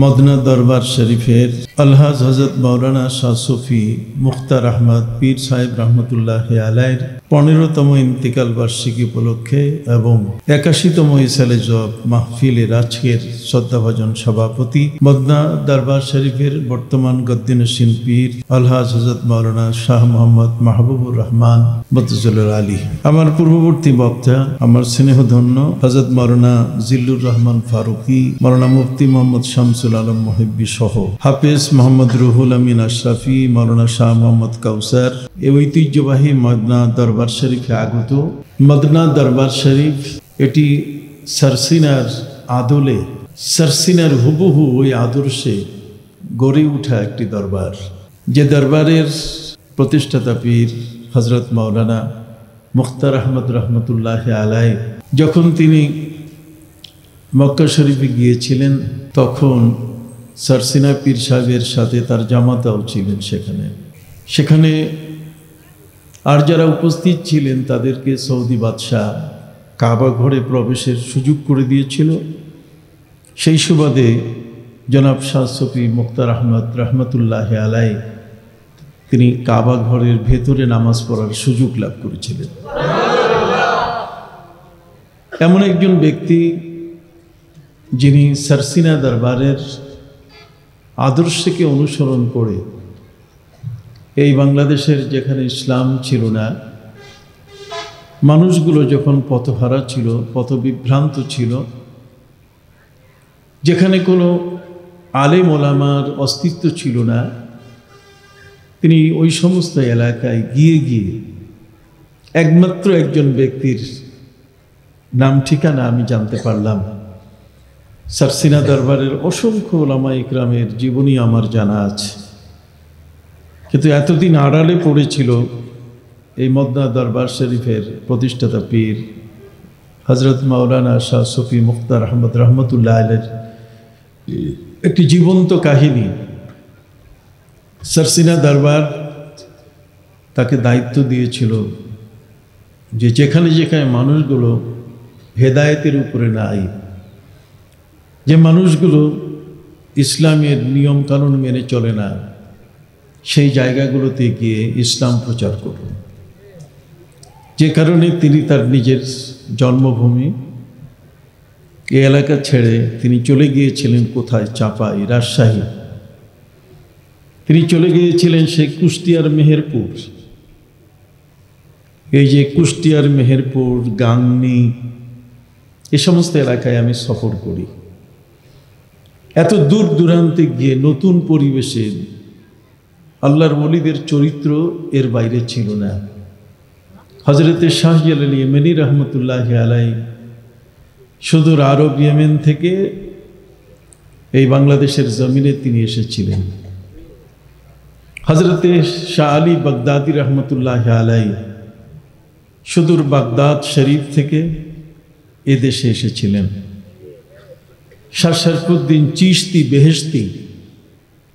মদনা দরবার শরীফের আলহাজ হযরত মাওলানা শাহ সুফি মুখতার আহমদ পীর সাহেব রহমতুল্লাহ আলাইহির 15তম ইন্তিকাল বার্ষিকী উপলক্ষে এবং 81তম ইসালে জব মাহফিলের আজকের শ্রদ্ধাভাজন সভাপতি মদনা দরবার শরীফের বর্তমান গদ্দিনশীন পীর আলহাজ হযরত মাওলানা শাহ মোহাম্মদ মাহবুবুর রহমান মতজুল্লাহ আলী, আমার পূর্ববর্তী বক্তা আমার স্নেহধন্য হযরত মাওলানা জিল্লুর রহমান ফারুকি, মাওলানা মুফতি মোহাম্মদ শামসুল আলম মুহিব্বি সহ হাফেজ মোহাম্মদ রুহুল আমিন আশরাফি, মাওলানা শাহ মোহাম্মদ কাউসার, এই ঐতিহ্যবাহী মদনা দরবার শরীফে আগত। মদনা দরবার শরীফ এটি সারসিনার আদলে, সারসিনার হুবহু ওই আদর্শে গড়ে ওঠা একটি দরবার, যে দরবারের প্রতিষ্ঠাতা পীর হযরত মাওলানা মুখতার আহমদ রহমতুল্লাহ আলাই যখন তিনি মক্কা শরীফে গিয়েছিলেন তখন সারসিনা পীর সাহেবের সাথে তার জামাতাও ছিলেন সেখানে আর যারা উপস্থিত ছিলেন তাদেরকে সৌদি বাদশাহ কাবা ঘরে প্রবেশের সুযোগ করে দিয়েছিল। সেই সুবাদে জনাব শাহ সুফি মুখতার আহমদ রহমতুল্লাহ আলাই তিনি কাবা ঘরের ভেতরে নামাজ পড়ার সুযোগ লাভ করেছিলেন। এমন একজন ব্যক্তি যিনি সারসিনা দরবারের আদর্শকে অনুসরণ করে এই বাংলাদেশের যেখানে ইসলাম ছিল না, মানুষগুলো যখন পথহারা ছিল, পথবিভ্রান্ত ছিল, যেখানে কোনো আলেম ওলামার অস্তিত্ব ছিল না, তিনি ওই সমস্ত এলাকায় গিয়ে একমাত্র একজন ব্যক্তির নাম ঠিকানা আমি জানতে পারলাম। সারসিনা দরবারের অসংখ্য ওলামা ইকরামের জীবনী আমার জানা আছে, কিন্তু এতদিন আড়ালে পড়েছিল এই মদনা দরবার শরীফের প্রতিষ্ঠাতা পীর হযরত মাওলানা শাহ সুফি মুখতার আহমদ রহমতুল্লাহ আলাইহির একটি জীবন্ত কাহিনী। সারসিনা দরবার তাকে দায়িত্ব দিয়েছিল যে যেখানে মানুষগুলো হেদায়েতের উপরে নাই, যে মানুষগুলো ইসলামের নিয়ম কানুন মেনে চলে না, সেই জায়গাগুলোতে গিয়ে ইসলাম প্রচার করুন। যে কারণে তিনি তার নিজের জন্মভূমি এই এলাকা ছেড়ে তিনি চলে গিয়েছিলেন কোথায়? চাপাই, রাজশাহী। তিনি চলে গিয়েছিলেন সেই কুষ্টিয়ার মেহেরপুর। এই যে কুষ্টিয়ার মেহেরপুর, গাংনী, এ সমস্ত এলাকায় আমি সফর করি। এত দূর দূরান্তে গিয়ে নতুন পরিবেশে আল্লাহর ওলিদের চরিত্র এর বাইরে ছিল না। হযরতে শাহ জালাল ইয়েমেনি রহমতুল্লাহ আলাই সুদূর আরব ইয়েমেন থেকে এই বাংলাদেশের জমিনে তিনি এসেছিলেন। হযরতে শাহ আলী বাগদাদি রহমতুল্লাহ আলাই সুদূর বাগদাদ শরীফ থেকে এ দেশে এসেছিলেন। শাহ শরফুদ্দিন চিশতি বেহেশতি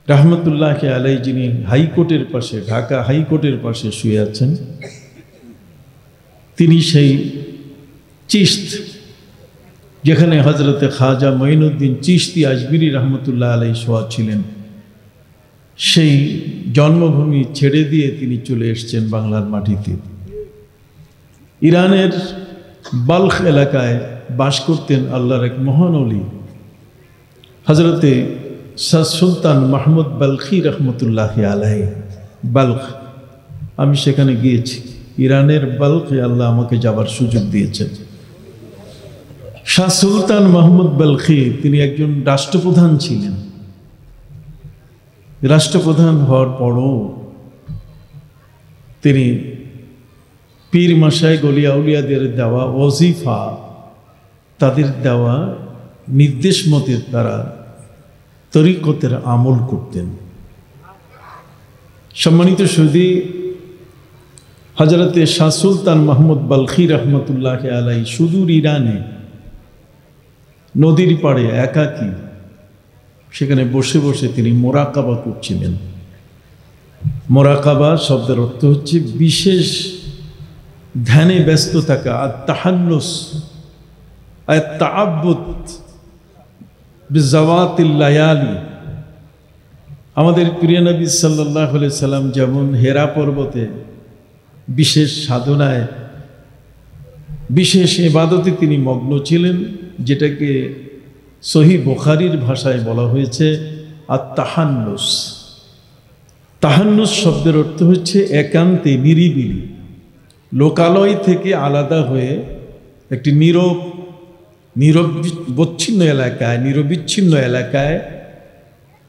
রহমতুল্লাহ আলাই, যিনি হাইকোর্টের পাশে, ঢাকা হাইকোর্টের পাশে শুয়ে আছেন, তিনি সেই চিশত যেখানে হযরতে খাজা মঈনুদ্দিন চিশতি আজমিরি রহমতুল্লাহ আলাই শোয়া ছিলেন, সেই জন্মভূমি ছেড়ে দিয়ে তিনি চলে এসছেন বাংলার মাটিতে। ইরানের বাল্খ এলাকায় বাস করতেন আল্লাহর এক মহান ওলি হযরতে শাহ সুলতান মাহমুদ বালখি রহমতুল্লাহ আলাইহি। বাল্খ, আমি সেখানে গিয়েছি। ইরানের বাল্খে আল্লাহ আমাকে যাবার সুযোগ দিয়েছেন। শাহ সুলতান মাহমুদ বালখি তিনি একজন রাষ্ট্রপ্রধান ছিলেন। রাষ্ট্রপ্রধান হওয়ার পরও তিনি পীর মাশায়েখ গলিয়া আউলিয়াদের দেওয়া ওজিফা, তাদের দেওয়া নির্দেশ মতে তারা তরিকতের আমল করতেন। সম্মানিত সুধী, হযরতে শাহ সুলতান মাহমুদ বালখি রহমতুল্লাহ আলাই সুদূর ইরানে নদীর পাড়ে একাকী সেখানে বসে বসে তিনি মোরাকাবা করছিলেন। মোরাকাবা শব্দের অর্থ হচ্ছে বিশেষ ধ্যানে ব্যস্ত থাকা, আর তাহান্নুস, আর তাআব্বুদ, বিজাওয়াতিল লায়ালি। আমাদের প্রিয় নবী সাল্লাল্লাহু আলাইহি সাল্লাম যেমন হেরা পর্বতে বিশেষ সাধনায়, বিশেষ ইবাদতে তিনি মগ্ন ছিলেন, যেটাকে সহিহ বুখারীর ভাষায় বলা হয়েছে আত-তাহান্নুস। তাহান্নুস শব্দের অর্থ হচ্ছে একান্তে, নিরিবিলি, লোকালয় থেকে আলাদা হয়ে একটি নিরবচ্ছিন্ন এলাকায়, নিরবিচ্ছিন্ন এলাকায়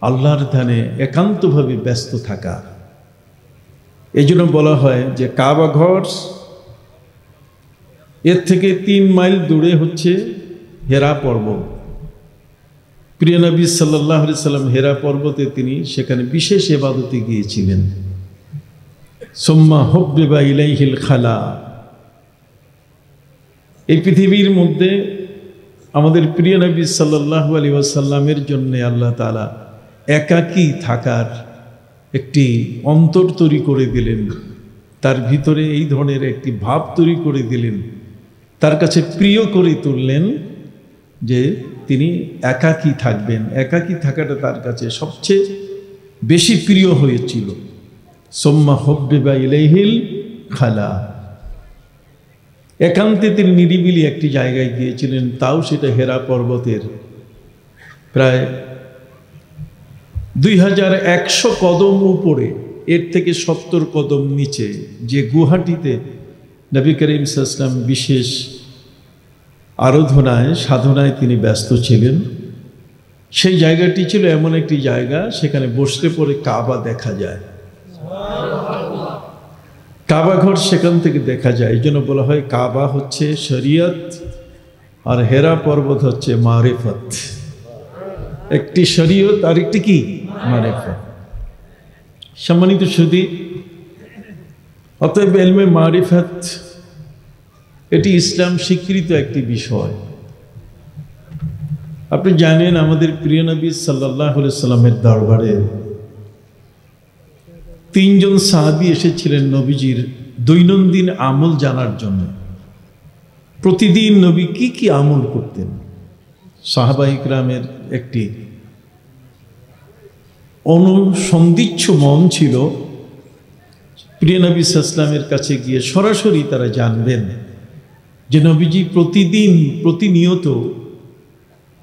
আল্লাহর ধ্যানে একান্তভাবে ব্যস্ত থাকা। এই জন্য বলা হয় যে কাবা ঘর, এর থেকে 3 মাইল দূরে হচ্ছে হেরা পর্বত। প্রিয় নবী সাল্লাল্লাহু আলাইহি সাল্লাম হেরা পর্বতে তিনি সেখানে বিশেষ ইবাদতে গিয়েছিলেন। সুম্মা হুব্বিবা ইলাইহিল খালা। এই পৃথিবীর মধ্যে আমাদের প্রিয় নবী সাল্লাল্লাহু আলাইহি ওয়াসাল্লামের জন্য আল্লাহ তাআলা একাকী থাকার একটি অন্তর তৈরি করে দিলেন, তার ভিতরে এই ধরনের একটি ভাব তৈরি করে দিলেন, তার কাছে প্রিয় করে তুললেন যে তিনি একাকী থাকবেন। একাকী থাকাটা তার কাছে সবচেয়ে বেশি প্রিয় হয়েছিল। সুম্মা হুব্বিবা ইলাইহিল খালা। একান্তে তিনি নিরিবিলি একটি জায়গায় গিয়েছিলেন, তাও সেটা হেরা পর্বতের প্রায় 2100 কদম উপরে, এর থেকে 70 কদম নিচে যে গুহাটিতে নবী করিম সাল্লাল্লাহু আলাইহি ওয়াসাল্লাম বিশেষ আরাধনায়, সাধনায় তিনি ব্যস্ত ছিলেন। সেই জায়গাটি ছিল এমন একটি জায়গা, সেখানে বসলে পরে কাবা দেখা যায়। কাবা ঘর সেখান থেকে দেখা যায়। এই জন্য বলা হয় কাবা হচ্ছে শরীয়ত আর হেরা পর্বত হচ্ছে মারিফত। একটি শরীয়ত আর একটি কি মারিফত। সম্মানিত সুধী, অতএব ইলমে মারিফত এটি ইসলাম স্বীকৃত একটি বিষয়। আপনি জানেন আমাদের প্রিয় নবী সাল্লাল্লাহু আলাইহি সাল্লামের দরবারে 3 জন সাহাবী এসেছিলেন নবীজির দৈনন্দিন আমল জানার জন্য। প্রতিদিন নবী কি কি আমল করতেন। সাহাবায়ে কিরামের একটি অনুসন্ধিচ্ছ মন ছিল, প্রিয় নবী সাল্লাল্লাহু আলাইহি ওয়াসাল্লামের কাছে গিয়ে সরাসরি তারা জানবেন যে নবীজি প্রতিদিন, প্রতিনিয়ত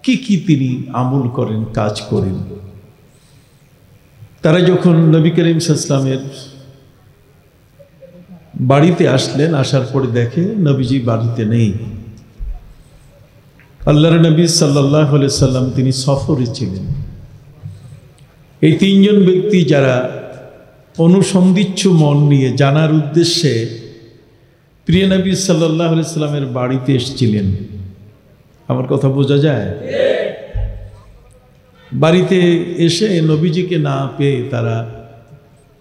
কি কি তিনি আমল করেন, কাজ করেন। তারা যখন নবী করিম সাল্লাল্লাহু আলাইহি ওয়াসাল্লামের বাড়িতে আসলেন, আসার পরে দেখে নবীজি বাড়িতে নেই। আল্লাহর নবী সাল্লাল্লাহু আলাইহি ওয়াসাল্লাম তিনি সফরে ছিলেন। এই 3 জন ব্যক্তি যারা অনুসন্ধিচ্ছ মন নিয়ে জানার উদ্দেশ্যে প্রিয় নবী সাল্লাল্লাহু আলাইহি ওয়াসাল্লামের বাড়িতে এসেছিলেন। আমার কথা বোঝা যায়? বাড়িতে এসে নবীজিকে না পেয়ে তারা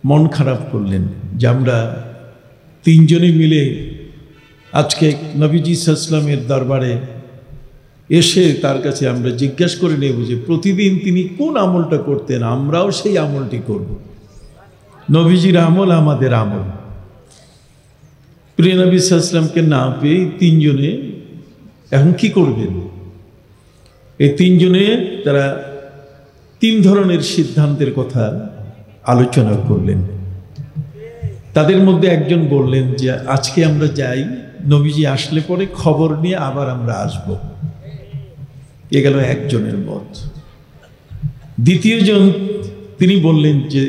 মন খারাপ করলেন যে আমরা 3 জনে মিলে আজকে নবীজি সাল্লাল্লাহু আলাইহি ওয়াসাল্লামের দরবারে এসে তার কাছে আমরা জিজ্ঞাসা করে নেব যে প্রতিদিন তিনি কোন আমলটা করতেন, আমরাও সেই আমলটি করব। নবীজির আমল আমাদের আমল। প্রিয় নবী সাল্লাল্লাহু আলাইহি ওয়াসাল্লামকে না পেয়ে 3 জনে এখন কি করবেন? এই 3 জনে তারা 3 ধরনের সিদ্ধান্তের কথা আলোচনা করলেন। তাদের মধ্যে একজন বললেন যে আজকে আমরা যাই, নবীজি আসলে পরে খবর নিয়ে আবার আমরা আসব। এ গেল একজনের মত। দ্বিতীয়জন তিনি বললেন যে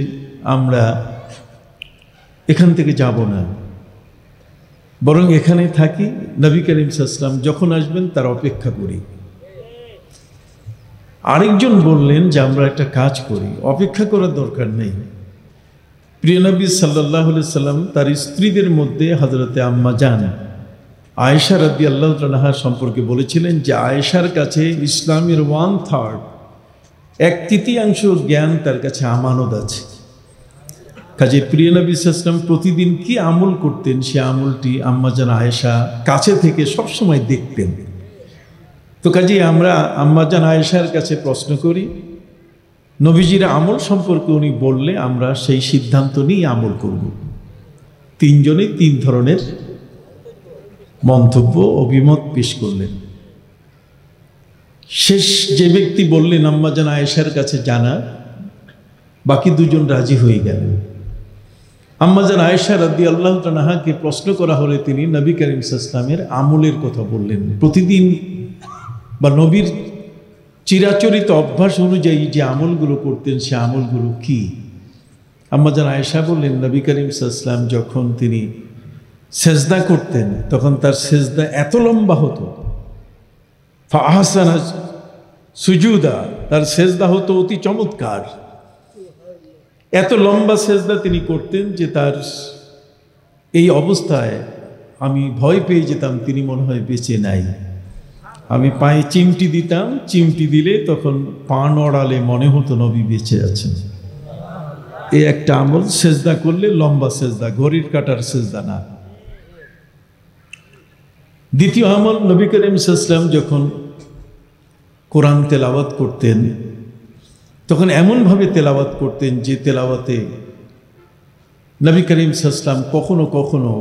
আমরা এখান থেকে যাব না, বরং এখানে থাকি, নবী করিম সাল্লাল্লাহু আলাইহি ওয়াসাল্লাম যখন আসবেন তার অপেক্ষা করি। আরেকজন বললেন যে আমরা একটা কাজ করি, অপেক্ষা করার দরকার নেই। প্রিয় নবী সাল্লাল্লাহু আলাইহি ওয়াসাল্লাম তার স্ত্রীদের মধ্যে হযরতে আম্মা জান আয়েশা রাদিয়াল্লাহু তাআলা সম্পর্কে বলেছিলেন যে আয়েশার কাছে ইসলামের 1/3, 1/3 জ্ঞান তার কাছে আমানত আছে। কাজে প্রিয় নবী সাল্লাল্লাহু আলাইহি ওয়াসাল্লাম প্রতিদিন কি আমল করতেন সে আমলটি আম্মা জান আয়েশা কাছে থেকে সবসময় দেখতেন। তো কাজে আমরা আম্মা জান আয়েশার কাছে প্রশ্ন করি, নবীজির আমল সম্পর্কে উনি বললে আমরা সেই সিদ্ধান্ত নিয়ে আমল করব। 3 জনে 3 ধরনের মন্তব্য, অভিমত পেশ করলেন। শেষ যে ব্যক্তি বললেন আম্মা জান আয়েশার কাছে জানা, বাকি দুজন রাজি হয়ে গেলেন। আম্মা জান আয়েশা রাদিয়াল্লাহু তাআলাকে প্রশ্ন করা হলে তিনি নবী করিম সাল্লাল্লাহু আলাইহি ওয়াসাল্লামের আমলের কথা বললেন। প্রতিদিন বা নবীর চিরাচরিত অভ্যাস অনুযায়ী যে আমলগুলো করতেন সে আমলগুলো কি? আম্মা জান আয়েশা বললেন, নবী করিম সাল্লাল্লাহু আলাইহি ওয়াসাল্লাম যখন তিনি সেজদা করতেন তখন তার সেজদা এত লম্বা হতো, ফাহসানা সুজুদা, তার সেজদা হতো অতি চমৎকার। এত লম্বা সেজদা তিনি করতেন যে তার এই অবস্থায় আমি ভয় পেয়ে যেতাম তিনি মনে হয় বেঁচে নাই। আমি পায়ে চিমটি দিতাম, চিমটি দিলে তখন পা নড়ালে মনে হতো নবী বেঁচে আছেন। এই একটা আমল, সেজদা করলে লম্বা সেজদা, ঘড়ির কাটার সেজদা না। দ্বিতীয় আমল, নবী করিম সাল্লাল্লাহু আলাইহি ওয়াসাল্লাম যখন কোরআন তেলাওয়াত করতেন তখন এমনভাবে তেলাওয়াত করতেন যে তেলাওয়াতে নবী করিম সাল্লাল্লাহু আলাইহি ওয়াসাল্লাম কখনো কখনো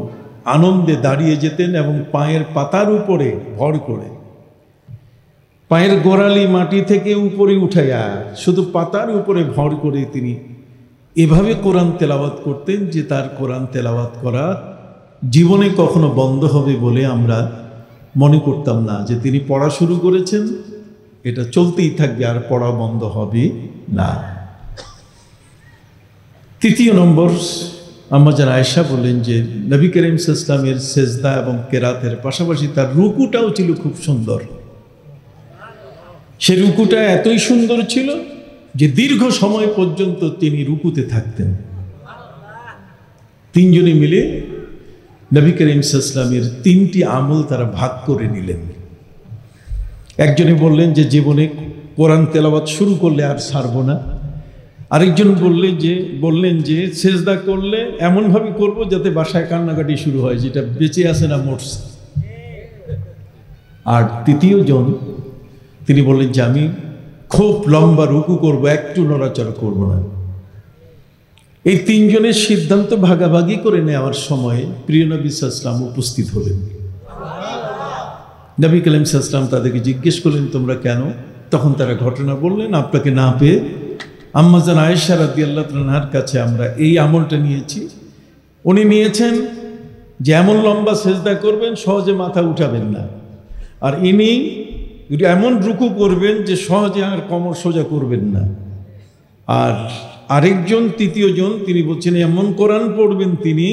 আনন্দে দাঁড়িয়ে যেতেন এবং পায়ের পাতার উপরে ভর করে, পায়ের গোড়ালি মাটি থেকে উপরে উঠাইয়া শুধু পাতার উপরে ভর করে তিনি এভাবে কোরআন তেলাওয়াত করতেন যে তার কোরআন তেলাওয়াত করা জীবনে কখনো বন্ধ হবে বলে আমরা মনে করতাম না, যে তিনি পড়া শুরু করেছেন এটা চলতেই থাকবে আর পড়া বন্ধ হবে না। তৃতীয় নম্বর, আম্মা জান আয়েশা বললেন যে নবী করিম সাল্লাল্লাহু আলাইহি ওয়াসাল্লামের সেজদা এবং কেরাতের পাশাপাশি তার রুকুটাও ছিল খুব সুন্দর। সে রুকুটা এতই সুন্দর ছিল যে দীর্ঘ সময় পর্যন্ত তিনি রুকুতে থাকতেন। তিনজনে মিলে নবী করিম সাল্লাল্লাহু আলাইহি ওয়াসাল্লামের তিনটি আমল তারা ভাগ করে নিলেন। একজনে বললেন যে জীবনে কোরআন তেলাওয়াত শুরু করলে আর ছাড়ব না। আরেকজন বললেন যে সেজদা করলে এমনভাবে করব যাতে বাসায় কান্নাকাটি শুরু হয়, যেটা বেঁচে আছে না মরছে। আর তৃতীয় জন তিনি বললেন যে আমি খুব লম্বা রুকু করব, একটু নড়াচড়া করব না। এই তিনজনের সিদ্ধান্ত ভাগাভাগি করে নেওয়ার সময় প্রিয় নবী সাল্লাল্লাহু আলাইহি ওয়াসাল্লাম উপস্থিত হলেন। নবী করিম সাল্লাল্লাহু আলাইহি ওয়াসাল্লাম তাদেরকে জিজ্ঞেস করলেন তোমরা কেন? তখন তারা ঘটনা বললেন, আপনাকে না পেয়ে আম্মা জান আয়েশা রাদিয়াল্লাহু তাআলার কাছে আমরা এই আমলটা নিয়েছি। উনি নিয়েছেন যে এমন লম্বা সেজদা করবেন সহজে মাথা উঠাবেন না, আর ইনি এমন রুকু করবেন যে সহজে আর কোমর সোজা করবেন না। আর আরেকজন তৃতীয় জন তিনি বলছেন এমন কোরআন পড়বেন তিনি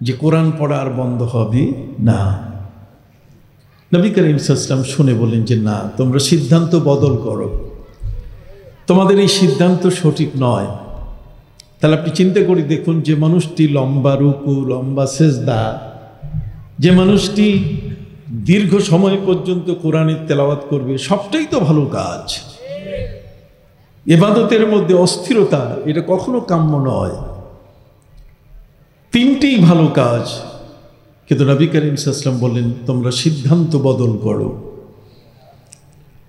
যে কোরআন পড়া আর বন্ধ হবে না। নবী করিম সাল্লাল্লাহু আলাইহি ওয়াসাল্লাম শুনে বলেন যে না, তোমরা সিদ্ধান্ত বদল করো, তোমাদের এই সিদ্ধান্ত সঠিক নয়। তাহলে আপনি চিন্তা করে দেখুন, যে মানুষটি লম্বা রুকু, লম্বা সেজদা, যে মানুষটি দীর্ঘ সময় পর্যন্ত কোরআনের তেলাওয়াত করবে, সবটাই তো ভালো কাজ। ইবাদতের মধ্যে অস্থিরতা এটা কখনো কাম্য নয়। তিনটেই ভালো কাজ, কিন্তু নবী করিম সাল্লাল্লাহু আলাইহি ওয়াসাল্লাম বললেন তোমরা সিদ্ধান্ত বদল করো,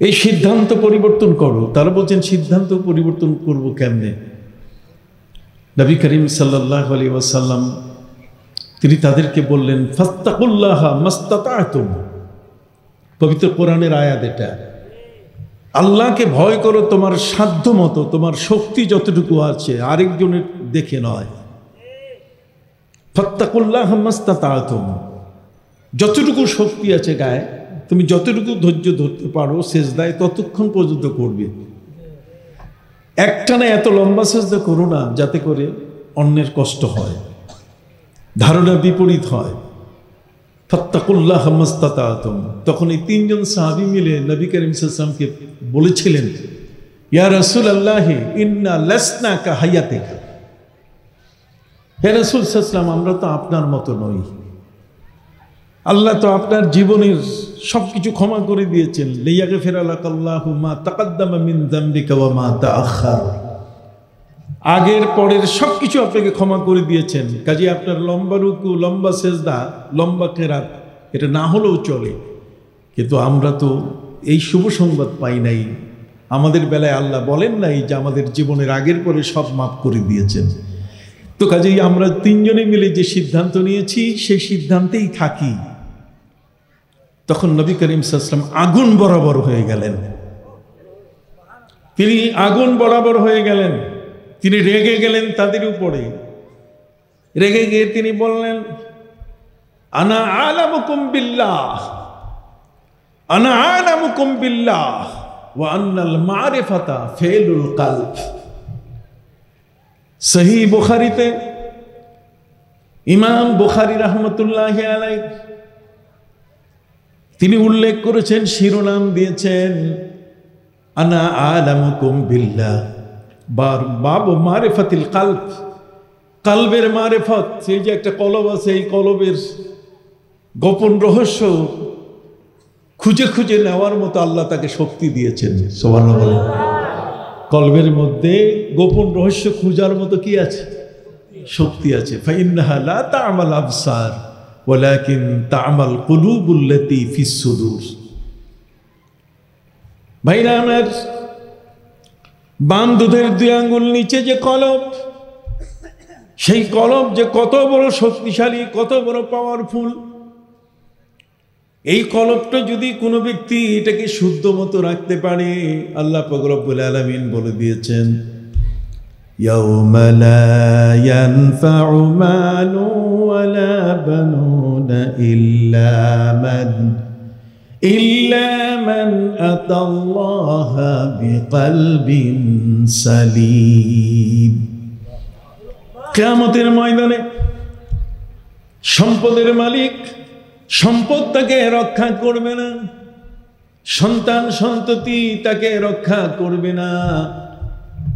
এই সিদ্ধান্ত পরিবর্তন করো। তারা বলছেন সিদ্ধান্ত পরিবর্তন করব কেমনে? নবী করিম সাল্লাল্লাহু আলাইহি ওয়াসাল্লাম তিনি তাদেরকে বললেন ফাত্তাকুল্লাহা মাস্তাতাতুম। পবিত্র কোরআনের আয়াত এটা, আল্লাহকে ভয় করো তোমার সাধ্য মতো, তোমার শক্তি যতটুকু আছে, আরেকজনের দেখে নয়। ফাত্তাকুল্লাহা মাস্তাতাতুম, যতটুকু শক্তি আছে গায়ে, তুমি যতটুকু ধৈর্য ধরতে পারো সেজদায় ততক্ষণ পর্যন্ত করবে। একটানা এত লম্বা সেজদা করো না যাতে করে অন্যের কষ্ট হয়, ধারণা বিপরীত হয়। ফাত্তাকুল্লাহা মাস্তাতাতুম। তখন এই তিনজন সাহাবী মিলে নবী করিম সাল্লাল্লাহু আলাইহি ওয়াসাল্লামকে বলেছিলেন, ইয়া রাসূলুল্লাহ ইন্না লাসনা কাহায়াতিকা, হে রাসূল সাল্লাল্লাহু আলাইহি ওয়াসাল্লাম আমরা তো আপনার মতো নই, আল্লাহ তো আপনার জীবনের সবকিছু ক্ষমা করে দিয়েছেন। লিয়াগফিরা লাকাল্লাহু মা তাকাদ্দামা মিন যামবিকা ওয়া মা তাআখার, আগের পরের সবকিছু আপনাকে ক্ষমা করে দিয়েছেন। কাজে আপনার লম্বা রুকু, লম্বা সেজদা, লম্বা কেরাত এটা না হলেও চলে, কিন্তু আমরা তো এই শুভ সংবাদ পাই নাই। আমাদের বেলায় আল্লাহ বলেন নাই যে আমাদের জীবনের আগের পরে সব মাফ করে দিয়েছেন। তো কাজেই আমরা তিনজনে মিলে যে সিদ্ধান্ত নিয়েছি সেই সিদ্ধান্তেই থাকি। তখন নবী করিম সাল্লাল্লাহু আলাইহি ওয়াসাল্লাম আগুন বরাবর হয়ে গেলেন। তিনি আগুন বরাবর হয়ে গেলেন, তিনি রেগে গেলেন তাদের উপরে। রেগে গিয়ে তিনি বললেন, আনা আলামুকুম বিল্লাহ, আনা আলামুকুম বিল্লাহ ওয়া আন্নাল মারিফাতা ফেলুল কলব। সহিহ বুখারীতে ইমাম বুখারী রাহমাতুল্লাহি আলাইহি তিনি উল্লেখ করেছেন, শিরোনাম দিয়েছেন আনা আলামুকুম বিল্লাহ বাবু মারিফাতিল কলব। কলবের মারিফত, সেই যে একটা কলব আছে, এই কলবের গোপন রহস্য খুঁজে খুঁজে নেওয়ার মতো আল্লাহ তাকে শক্তি দিয়েছেন। সুবহানাল্লাহ। কলবের মধ্যে গোপন রহস্য খুঁজার মতো কি আছে? শক্তি আছে। ফাইন্নাহা লা তা'মাল আবসার ওয়ালাকিন তা'মাল কুলুবুল্লাতী ফিস সুদূর। ভাইরা আমার, বাম দুধের দুই আঙ্গুল নিচে যে কলব, সেই কলব যে কত বড় শক্তিশালী, কত বড় পাওয়ারফুল। এই কলবটা যদি কোনো ব্যক্তি এটাকে শুদ্ধ মতো রাখতে পারে, আল্লাহ পাক রব্বুল আলামিন বলে দিয়েছেন, ইয়াউমা লা ইয়ানফাউ মালু ওয়ালা বানুনা ইল্লা মান আতাল্লাহা বিকলবিন সালিম। কিয়ামতের ময়দানে সম্পদের মালিক সম্পদ তাকে রক্ষা করবে না, সন্তান সন্ততি তাকে রক্ষা করবে না,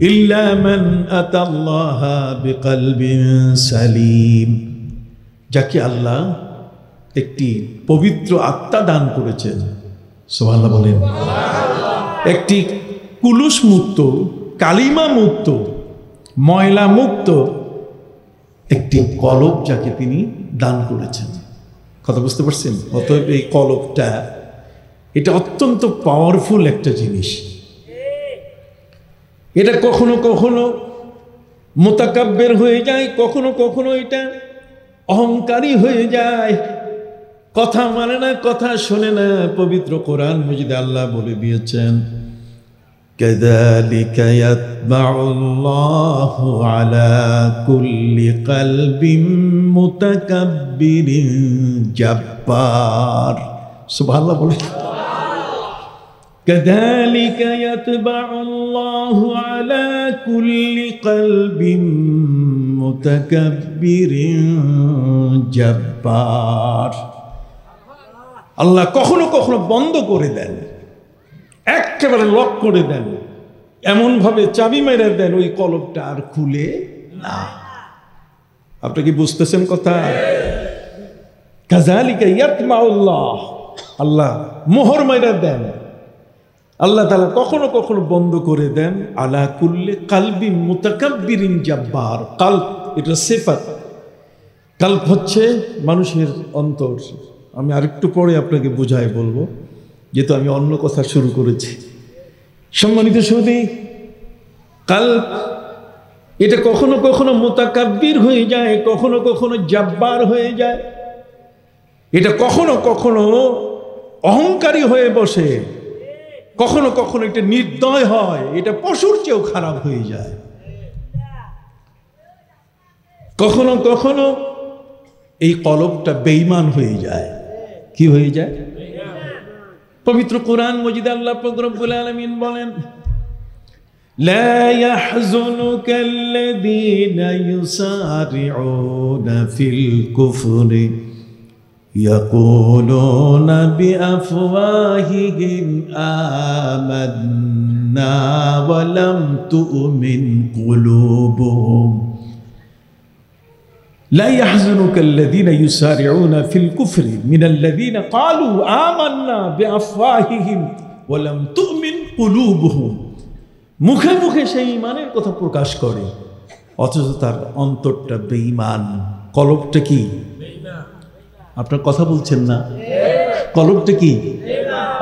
ইল্লা মান আতাল্লাহা বিকলবিন সালিম, যাকে আল্লাহ একটি পবিত্র আত্মা দান করেছেন। সুবহানাল্লাহ বলেন। একটি কুলুস মুক্ত, কালিমা মুক্ত, ময়লা মুক্ত একটি কলব যাকে তিনি দান করেছেন। কথা বুঝতে পারছেন? অতএব এই কলবটা এটা অত্যন্ত পাওয়ারফুল একটা জিনিস। এটা কখনো কখনো মুতাকাব্বির হয়ে যায়, কখনো কখনো এটা অহংকারী হয়ে যায়, কথা মানে না, কথা শোনে না। পবিত্র কোরআন মাজিদে আল্লাহ বলে দিয়েছেন, কাযালিকা ইয়াতবাউল্লাহু আলা কুল্লি কলবিন মুতাকাব্বিরিন জাব্বার। সুবহানাল্লাহ বলে। কাযালিকা ইয়াতবাউল্লাহু আলা কুল্লি কলবিন মুতাকাব্বিরিন জাব্বার। আল্লাহ কখনো কখনো বন্ধ করে দেন, একেবারে লক করে দেন, এমন ভাবে চাবি মেরে দেন ওই কলবটা আর খুলে না। আপনি কি বুঝতেছেন কথা? কাযালিকা ইয়াতমাউল্লাহ, আল্লাহ মোহর মেরে দেন। আল্লাহ তাআলা কখনো কখনো বন্ধ করে দেন আলা কুল্লি কলবিন মুতাকাব্বিরিন জাব্বার। কলব এটা সিফাত। কলব হচ্ছে মানুষের অন্তর। আমি আরেকটু পরে আপনাকে বুঝাই বলবো, যেহেতু আমি অন্য কথা শুরু করেছি। সম্মানিত সুধী, কলব এটা কখনো কখনো মুতাকাব্বির হয়ে যায়, কখনো কখনো জাব্বার হয়ে যায়। এটা কখনো কখনো অহংকারী হয়ে বসে, কখনো কখনো এটা নির্দয় হয়, এটা পশুর চেয়েও খারাপ হয়ে যায়। কখনো কখনো এই কলবটা বেঈমান হয়ে যায়। কি হয়ে যায়? পবিত্র কোরআন মাজিদে আল্লাহ পাক রব্বুল আলামিন বলেন, লা ইয়াহজুনুকাল্লাযীনা ইউসারিউনা ফিল কুফরি ইয়াকুলুনা বিআফওয়াহিহিম আমান্না ওয়া লাম তু'মিন কুলুবুহুম। لا يحزنك الذين يسارعون في الكفر من الذين قالوا آمنا بأفواههم ولم تؤمن قلوبهم। মুখে মুখে সেই ঈমানের কথা প্রকাশ করে, অথচ তার অন্তরটা বেঈমান। কলবটা কি? আপনার কথা বলছেন না? কলবটা কি?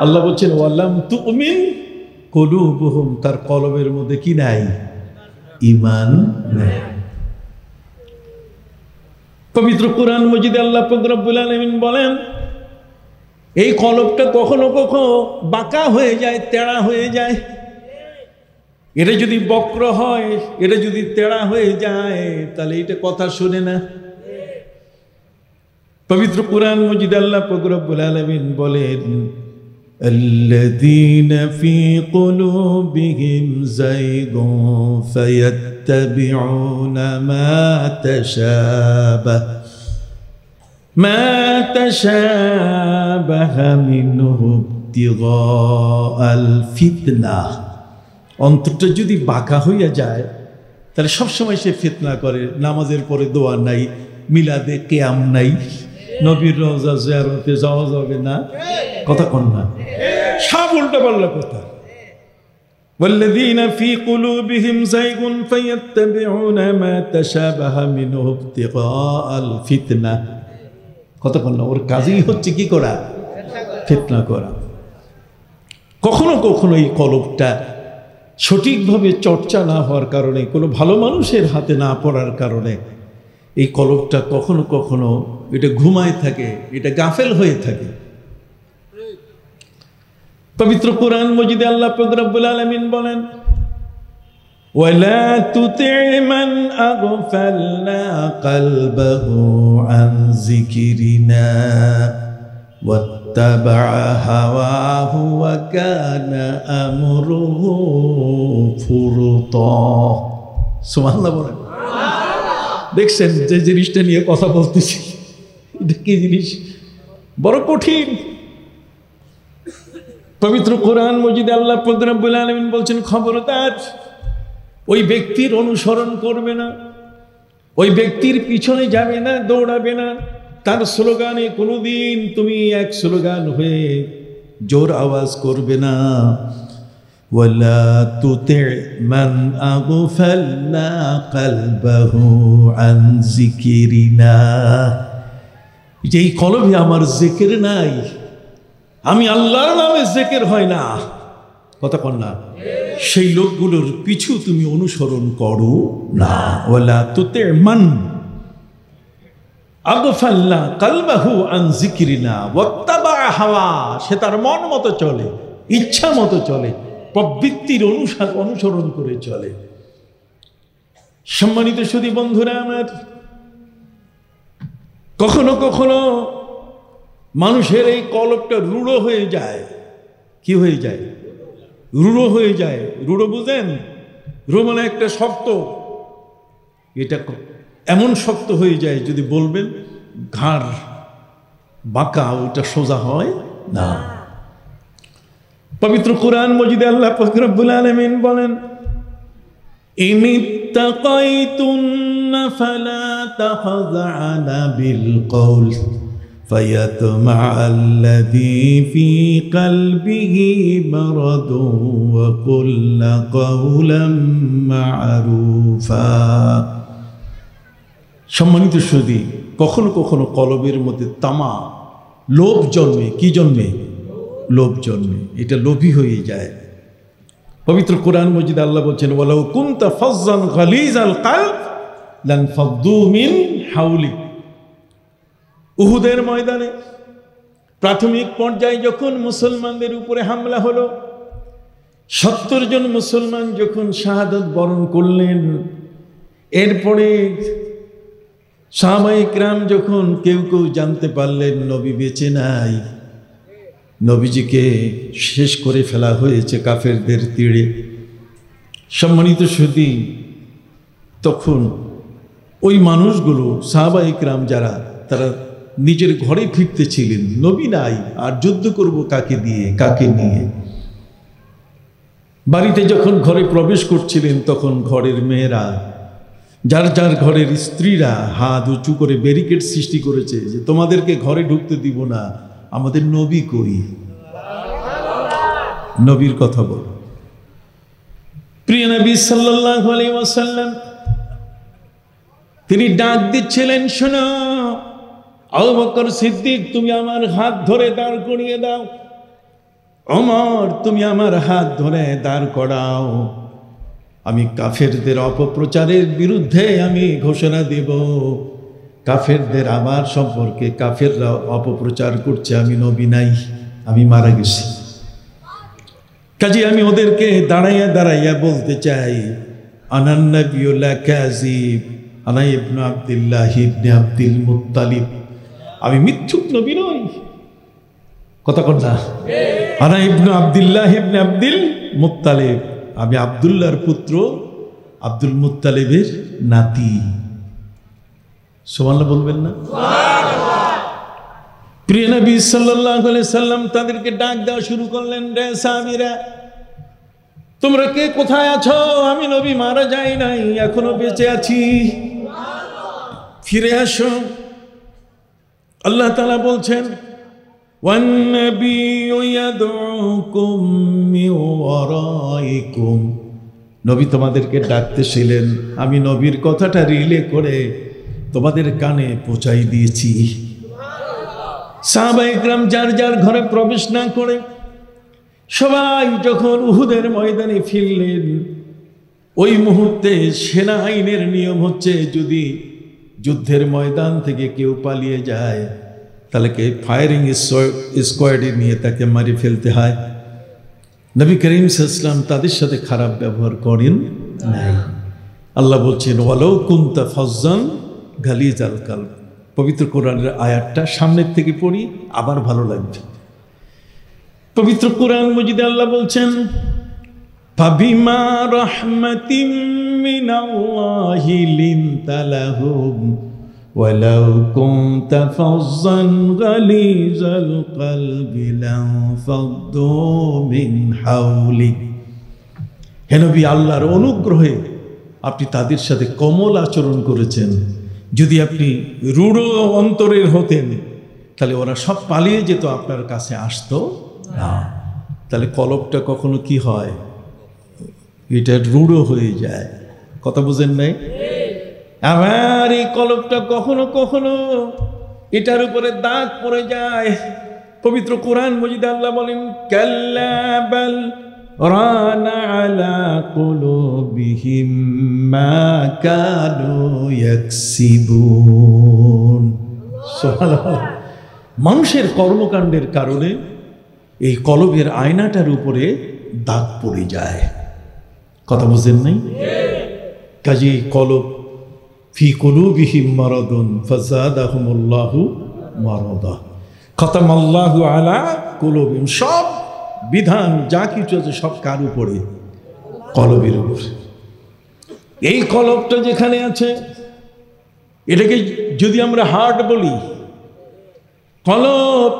আল্লাহ বলছেন ওয়ালাম তুমিন কুলুবুহুম, তার কলবের মধ্যে কি নাই? ঈমান নাই। পবিত্র কোরআন মাজিদে আল্লাহ পাক রব্বুল আলামিন বলেন, এই কলবটা কখনো কখনো বাঁকা হয়ে যায়, তেড়া হয়ে যায়। এটা যদি বক্র হয়, এটা যদি তেড়া হয়ে যায়, তাহলে এটা কথা শুনে না। পবিত্র কুরআন মজিদ আল্লাহ পাক রব্বুল আলামিন বলেন, الذين في قلوبهم زيغ فيتبعون ما تشابه منه ابتغاء الفتنة। অন্তরটা যদি বাঁকা হইয়া যায় তাহলে সবসময় সে ফিতনা করে। নামাজের পরে দোয়া নাই, মিলাদে কিয়াম নাই, নবীর রওজা জিয়ারতে যাওয়া যাবে না, কথা কোন না, সব উল্টা পাল্টা কথা। والذين في قلوبهم زيغ فيتبعون ما تشابه منه ابتغاء الفتنة, কথা কোন না। ওর কাজই হচ্ছে কি করা? ফিতনা করা। কখনো কখনো এই কলবটা সঠিকভাবে চর্চা না হওয়ার কারণে, কোনো ভালো মানুষের হাতে না পড়ার কারণে এই কলবটা কখনো কখনো এটা ঘুমায় থাকে, এটা গাফেল হয়ে থাকে। পবিত্র কুরআন মজিদে আল্লাহ পাক রব্বুল আলামিন বলেন, ওয়ালা তুতি' মান আগফালনা কলবহু আন যিকরিনা ওয়াত্তাবা'a হাওয়াহু ওয়া কানা আমরুহু ফুরতা। সুবহানাল্লাহ বলেন। দেখছেন যে জিনিসটা নিয়ে কথা বলতেছি, এটা কি জিনিস? বড় কঠিন। পবিত্র কোরআন মজিদে আল্লাহ পাক রব্বুল আলামিন বলছেন, খবরদার ওই ব্যক্তির অনুসরণ করবে না, ওই ব্যক্তির পিছনে যাবে না, দৌড়াবে না, তার স্লোগানে কোনোদিন তুমি এক স্লোগান হয়ে জোর আওয়াজ করবে না। ওয়ালা তুতি' মান আগফালনা কলবহু আন যিকরিনা, যেই কলবে আমার জিকির নাই, আমি আল্লাহর নামে জিকির হয় না, কথা কন না, সেই লোকগুলোর পিছু তুমি অনুসরণ করো না। ওয়ালা তুতি' মান আগফালনা কলবহু আন যিকরিনা ওয়াত্তাবা'a হাওয়া, সে তার মন মতো চলে, ইচ্ছা মতো চলে, প্রবৃত্তির অনুসরণ করে চলে। সম্মানিত সুধী বন্ধুরা আমার, কখনো কখনো মানুষের এই কলবটা রূঢ় হয়ে যায়। কি হয়ে যায়? রূঢ় হয়ে যায়। রূঢ় বুঝেন? রূঢ় মানে একটা শক্ত, এটা এমন শক্ত হয়ে যায় যদি বলবেন ঘাড় বাঁকা, ওটা সোজা হয় না। পবিত্র কুরআন মজিদে আল্লাহ পাক রব্বুল আলামিন বলেন, ইনিত্তাকাইতুন্না ফালা তাখযা'না বিল কওল ফায়াতমা'আল্লাযী ফী কলবিহি মারাদুন ওয়া কুলনা কওলাম মা'রুফা। সম্মানিত সুধী, কখনো কখনো কলবের মধ্যে তামা, লোভ জন্মে। কি জন্মে? লোভ জন্মে। এটা লোভী হয়ে যায়। পবিত্র কোরআন মজিদ আল্লাহ বলছেন, ওয়ালাউ কুনতা ফাজ্জান গালিজাল কলব লানফাদ্দু মিন হাওলিক। উহুদের ময়দানে প্রাথমিক পর্যায়ে যখন মুসলমানদের উপরে হামলা হলো, 70 জন মুসলমান যখন শাহাদাত বরণ করলেন, এরপরে সাহাবায়ে কিরাম যখন কেউ কেউ জানতে পারলেন নবী বেঁচে নাই, নবীজিকে শেষ করে ফেলা হয়েছে কাফেরদের তীরে, সম্মানিত সুধী, তখন ওই মানুষগুলো সাহাবায়ে কিরাম যারা, তারা নিজের ঘরে ফিরতে ছিলেন, নবী নাই, আর যুদ্ধ করব কাকে দিয়ে, কাকে নিয়ে। বাড়িতে যখন ঘরে প্রবেশ করছিলেন, তখন ঘরের মেয়েরা, যার যার ঘরের স্ত্রীরা হাত উঁচু করে ব্যারিকেড সৃষ্টি করেছে যে তোমাদেরকে ঘরে ঢুকতে দিব না, আমাদের নবী কই? নবীর কথা বল। প্রিয় নবী সাল্লাল্লাহু আলাইহি ওয়াসাল্লাম তিনি ডাক দিচ্ছিলেন, শোনো আবু বকর সিদ্দিক, তুমি আমার হাত ধরে দাঁড় করিয়ে দাও। ওমর, তুমি আমার হাত ধরে দাঁড় করাও। আমি কাফেরদের অপপ্রচারের বিরুদ্ধে আমি ঘোষণা দেব, কাফেরদের আমার সম্পর্কে কাফেররা অপপ্রচার করছে আমি নবী নাই, আমি মারা গেছি। কাজে আমি ওদেরকে দাঁড়াইয়া দাঁড়াইয়া বলতে চাই, আনান নবিয়্যুল কাযিব, আনা ইবনে আব্দুল্লাহ ইবনে আব্দুল মুত্তালিব, আমি মিথ্যুক নবী নই। কথা কন না? আনা ইবনে আব্দুল্লাহ ইবনে আব্দুল মুত্তালিব, আমি আব্দুল্লাহর পুত্র, আব্দুল মুত্তালিবের নাতি। সুবহানাল্লাহ বলবেন না? প্রিয় নবী সাল্লাল্লাহু আলাইহি সাল্লাম তাদেরকে ডাক দেওয়া শুরু করলেন, রে সাহাবীরা, তোমরা কে কোথায় আছো? আমি নবী মারা যাই নাই, এখনো বেঁচে আছি, ফিরে আসো। আল্লাহ তাআলা বলছেন, ওয়ান নাবিয়্যু ইয়াদউকুম মিন ওয়ারাইকুম, নবী তোমাদেরকে ডাকতেছিলেন, আমি নবীর কথাটা রিলে করে তোমাদের কানে পৌঁছাই দিয়েছি। সাহাবায়ে কেরাম যার যার ঘরে প্রবেশ না করে সবাই যখন উহুদের ময়দানে ফিরলেন, ওই মুহূর্তে সেনা আইনের নিয়ম হচ্ছে, যদি যুদ্ধের ময়দান থেকে কেউ পালিয়ে যায় তাহলে ফায়ারিং স্কোয়াডে নিয়ে তাকে মারি ফেলতে হয়। নবী করিম সাল্লাল্লাহু আলাইহি ওয়াসাল্লাম তাদের সাথে খারাপ ব্যবহার করেন নাই। আল্লাহ বলছেন, ওয়ালাউ কুনতা ফাজ্জান গালিজাল কালব। পবিত্র কোরআনের আয়াতটা সামনের থেকে পড়ি, আবার ভালো লাগবে। পবিত্র কোরআন মজিদে আল্লাহ বলছেন, ফাবিমা রাহমাতিম মিনাল্লাহি লিনতা লাহুম ওয়ালাউ কুনতা ফাজ্জান গালিজাল কলবি লানফাদ্দু মিন হাওলিক। হে নবী, আল্লাহর অনুগ্রহে আপনি তাদের সাথে কোমল আচরণ করেছেন। যদি আপনি রূঢ় অন্তরের হতেন তাহলে ওরা সব পালিয়ে যেত, আপনার কাছে আসতো না। তাহলে কলবটা কখনো কি হয়, এটা রূঢ় হয়ে যায়। কথা বুঝেন নাই? আমার এই কলবটা কখনো কখনো এটার উপরে দাগ পড়ে যায়। পবিত্র কোরআন মজিদে আল্লাহ বলেন, কাল্লা বাল রানা আলা কুলুবিহিম মা কানু ইয়াকসিবুন। সুবহানাল্লাহ। মানুষের কর্মকাণ্ডের কারণে এই কলবের আয়নাটার উপরে দাগ পড়ে যায়। কথা বুঝেন নাই? কাজী কলব, ফি কুলুবিহিম মারাদুন ফাযাদাহুমুল্লাহু মারাদা, খাতামাল্লাহু আলা কুলুবিহিম। সব বিধান যা কিছু আছে সব কার উপরে? কলবের উপরে। এই কলবটা যেখানে আছে, এটাকে যদি আমরা হার্ট বলি, কলব,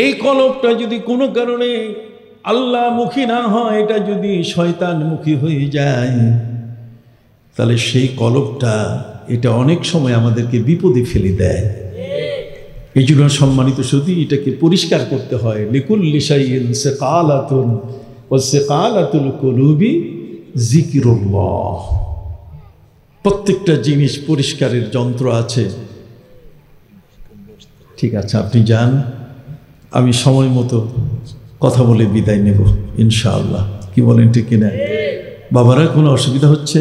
এই কলবটা যদি কোনো কারণে আল্লাহমুখী না হয়, এটা যদি শয়তানমুখী হয়ে যায়, তাহলে সেই কলবটা এটা অনেক সময় আমাদেরকে বিপদে ফেলে দেয়। এই জন্য সম্মানিত শুধু এটাকে পরিষ্কার করতে হয়। লিকুল্লি শাইইন সিকালাতুন ওয়া সিকালাতুল কুলুবি যিকরুল্লাহ। প্রত্যেকটা জিনিস পরিষ্কারের যন্ত্র আছে। ঠিক আছে, আপনি যান, আমি সময় মতো কথা বলে বিদায় নেব ইনশাআল্লাহ। কি বলেন, ঠিক কিনা? বাবারা, কোনো অসুবিধা হচ্ছে?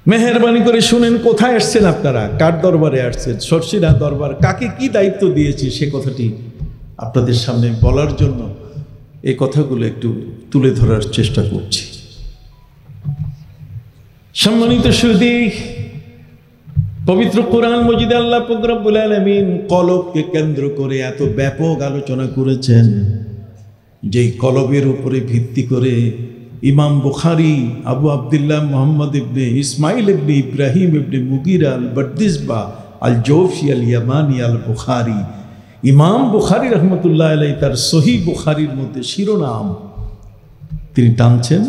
মেহেরবানি করে শুনেন, কোথায় আসছেন আপনারা, কার দরবারে আসছেন, সরসিনা দরবার, কাকে কি দায়িত্ব দিয়েছি সে কথাটি আপনাদের সামনে বলার জন্য এই কথাগুলো একটু তুলে ধরার চেষ্টা করছি। সম্মানিত সুধী, পবিত্র কোরআন মজিদে আল্লাহ পাক রব্বুল আলামিন কলবকে কেন্দ্র করে এত ব্যাপক আলোচনা করেছেন, যেই কলবের উপরে ভিত্তি করে ইমাম বুখারী আবু আব্দুল্লাহ মুহাম্মদ ইবনে ইসমাইল ইবনে ইব্রাহিম ইবনে মুগিরা আল বারদিসবা আল জৌফি আল ইয়ামানি আল বুখারী, ইমাম বুখারী রহমতুল্লাহ আলাইহি তার সহিহ বুখারীর মধ্যে শিরোনাম তিনি টানছেন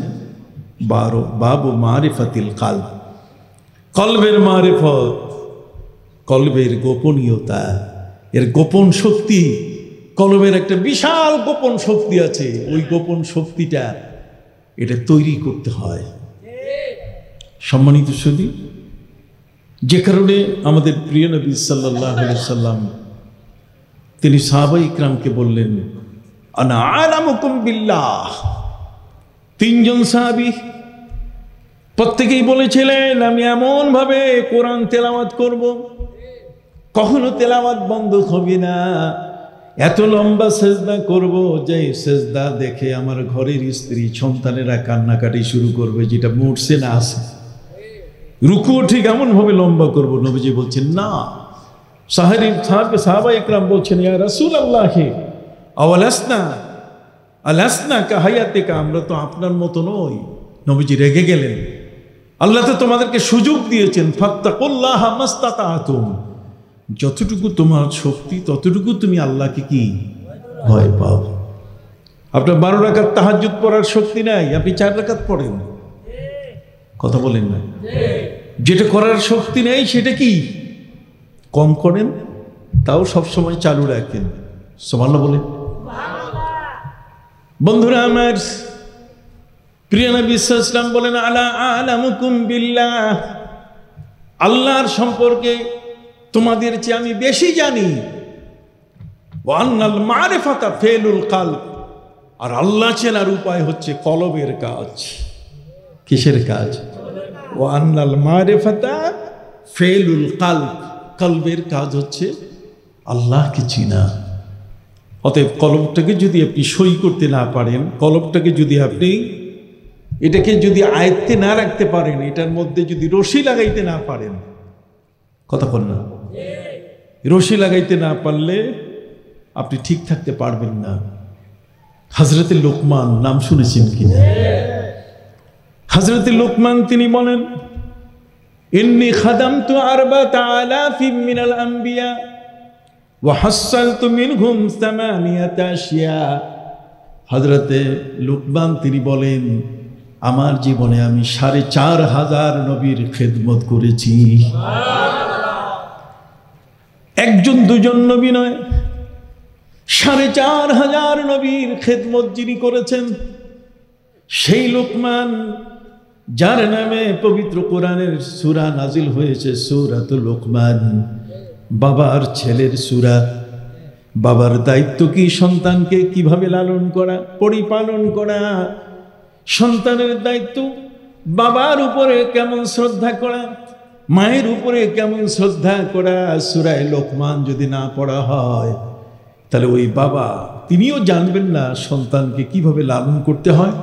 বাবু মারিফাতিল কালব, কলবের মারিফত, কলবের গোপনীয়তা, এর গোপন শক্তি। কলবের একটা বিশাল গোপন শক্তি আছে, ওই গোপন শক্তিটা এটা তৈরি করতে হয়। সম্মানিত সুধী, যে কারণে আমাদের প্রিয় নবী সাল্লাল্লাহু আলাইহি সাল্লাম তিনি সাহাবায়ে ইকরামকে বললেন, আনা আলামুকুম বিল্লাহ। তিনজন সাহাবী প্রত্যেকেই বলেছিলেন আমি এমন ভাবে কোরআন তেলাওয়াত করব, কখনো তেলাওয়াত বন্ধ হবে না, এত লম্বা সেজদা করব যে সেজদা দেখে আমার ঘরের স্ত্রী সন্তানেরা কান্নাকাটি শুরু করবে, যেটা মরছে না আছে। রুকু ঠিক এমন ভাবে লম্বা করব। নবীজি বলছেন না। সাহাবা ইকরাম বলছেন ইয়া রাসূলুল্লাহ আলাসনা কাহায়াতিকা, আমরা তো আপনার মতো নই। নবীজি রেগে গেলেন। আল্লাহ তো তোমাদেরকে সুযোগ দিয়েছেন, ফাত্তাকুল্লাহ মাস্তাতাতুম, যতটুকু তোমার শক্তি ততটুকু তুমি আল্লাহকে কি ভয় পাও। আপনার 12 রাকাত তাহাজ্জুদ পড়ার শক্তি নাই, আপনি 4 রাকাত পড়েন। কথা বলেন না? যেটা করার শক্তি নেই সেটা কি কম করেন, তাও সবসময় চালু রাখেন। সুবহানাল্লাহ বলেন। বন্ধুরা আমার, প্রিয় নবী সাল্লাল্লাহু আলাইহি ওয়াসাল্লাম বলেন আলা আলামুকুম বিল্লাহ, আল্লাহর সম্পর্কে তোমাদের চেয়ে আমি বেশি জানি। ওয়া আন্নাল মারিফাতা ফিলুল কলব, আর আল্লাহ চেনার উপায় হচ্ছে কলবের কাজ। কিসের কাজ? ওয়া আন্নাল মারিফাতা ফিলুল কলব, কলবের কাজ হচ্ছে আল্লাহকে চিনা। অতএব কলবটাকে যদি আপনি সই করতে না পারেন, কলবটাকে যদি আপনি এটাকে যদি আয়ত্তে না রাখতে পারেন, এটার মধ্যে যদি রশি লাগাইতে না পারেন, কথা বল না, রশি লাগাইতে না পারলে আপনি ঠিক থাকতে পারবেন না। হযরতে লোকমান নাম শুনেছেন কিনা? হযরতে লোকমান তিনি বলেন ইন্নী খাদামতু 4000 মিনাল আম্বিয়া ওয়া হাসসালতু মিনহুম 8 আশিয়া। হযরতে লোকমান তিনি বলেন আমার জীবনে আমি 4500 নবীর খেদমত করেছি। একজন দুজন নবী নয়, 4500 নবীর খেদমত যিনি করেছেন, সেই লোকমান যার নামে পবিত্র কোরআনের সূরা নাজিল হয়েছে, সূরাতুল লোকমান, বাবার ছেলের সূরা। বাবার দায়িত্ব কি? সন্তানকে কিভাবে লালন করা, পরিপালন করা। সন্তানের দায়িত্ব বাবার উপরে কেমন শ্রদ্ধা করা, মায়ের উপরে কেমন শ্রদ্ধা করা। সূরা লোকমান যদি না পড়া হয় তাহলে ওই বাবা তিনিও জানবেন না সন্তানকে কিভাবে লালন করতে হয়,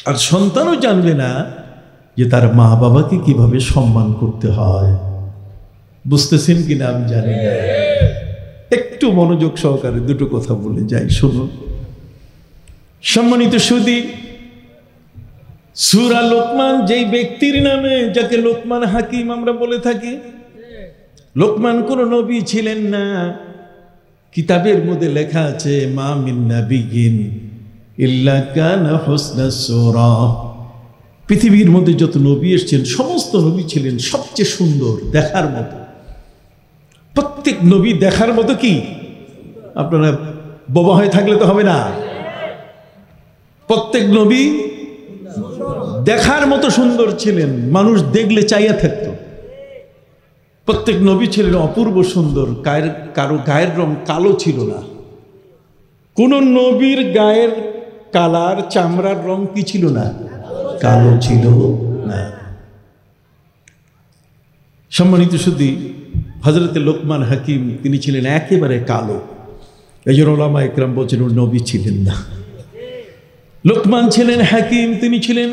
আর সন্তানও জানবে না যে তার মা বাবাকে কিভাবে সম্মান করতে হয়। বুঝতেছেন কিনা আমি জানি না। একটু মনোযোগ সহকারে দুটো কথা বলে যাই, শুনুন। সম্মানিত সুধী, সূরা লোকমান যেই ব্যক্তির নামে, যাকে লোকমান হাকিম আমরা বলে থাকি, লোকমান কোন নবী ছিলেন না। কিতাবের মধ্যে লেখা আছে মা মিন নাবিয়্যিন ইল্লা কানা হুসনাস সূরা। পৃথিবীর মধ্যে যত নবী এসেছেন সমস্ত নবী ছিলেন সবচেয়ে সুন্দর, দেখার মতো। প্রত্যেক নবী দেখার মতো কি? আপনারা বোবা হয়ে থাকলে তো হবে না। প্রত্যেক নবী দেখার মতো সুন্দর ছিলেন, মানুষ দেখলে চাইয়া থাকতো। প্রত্যেক নবী ছিলেন অপূর্ব সুন্দর, কারো গায়ের রং কালো ছিল না। কোন নবীর গায়ের কালার, চামড়ার রং কি ছিল না? কালো ছিল না। সম্মানিত সুধী, হযরতে লোকমান হাকিম তিনি ছিলেন একেবারে কালো। এই জন্য উলামা ইকরাম বলছেন ওর নবী ছিলেন না। লোকমান ছিলেন হাকিম, তিনি ছিলেন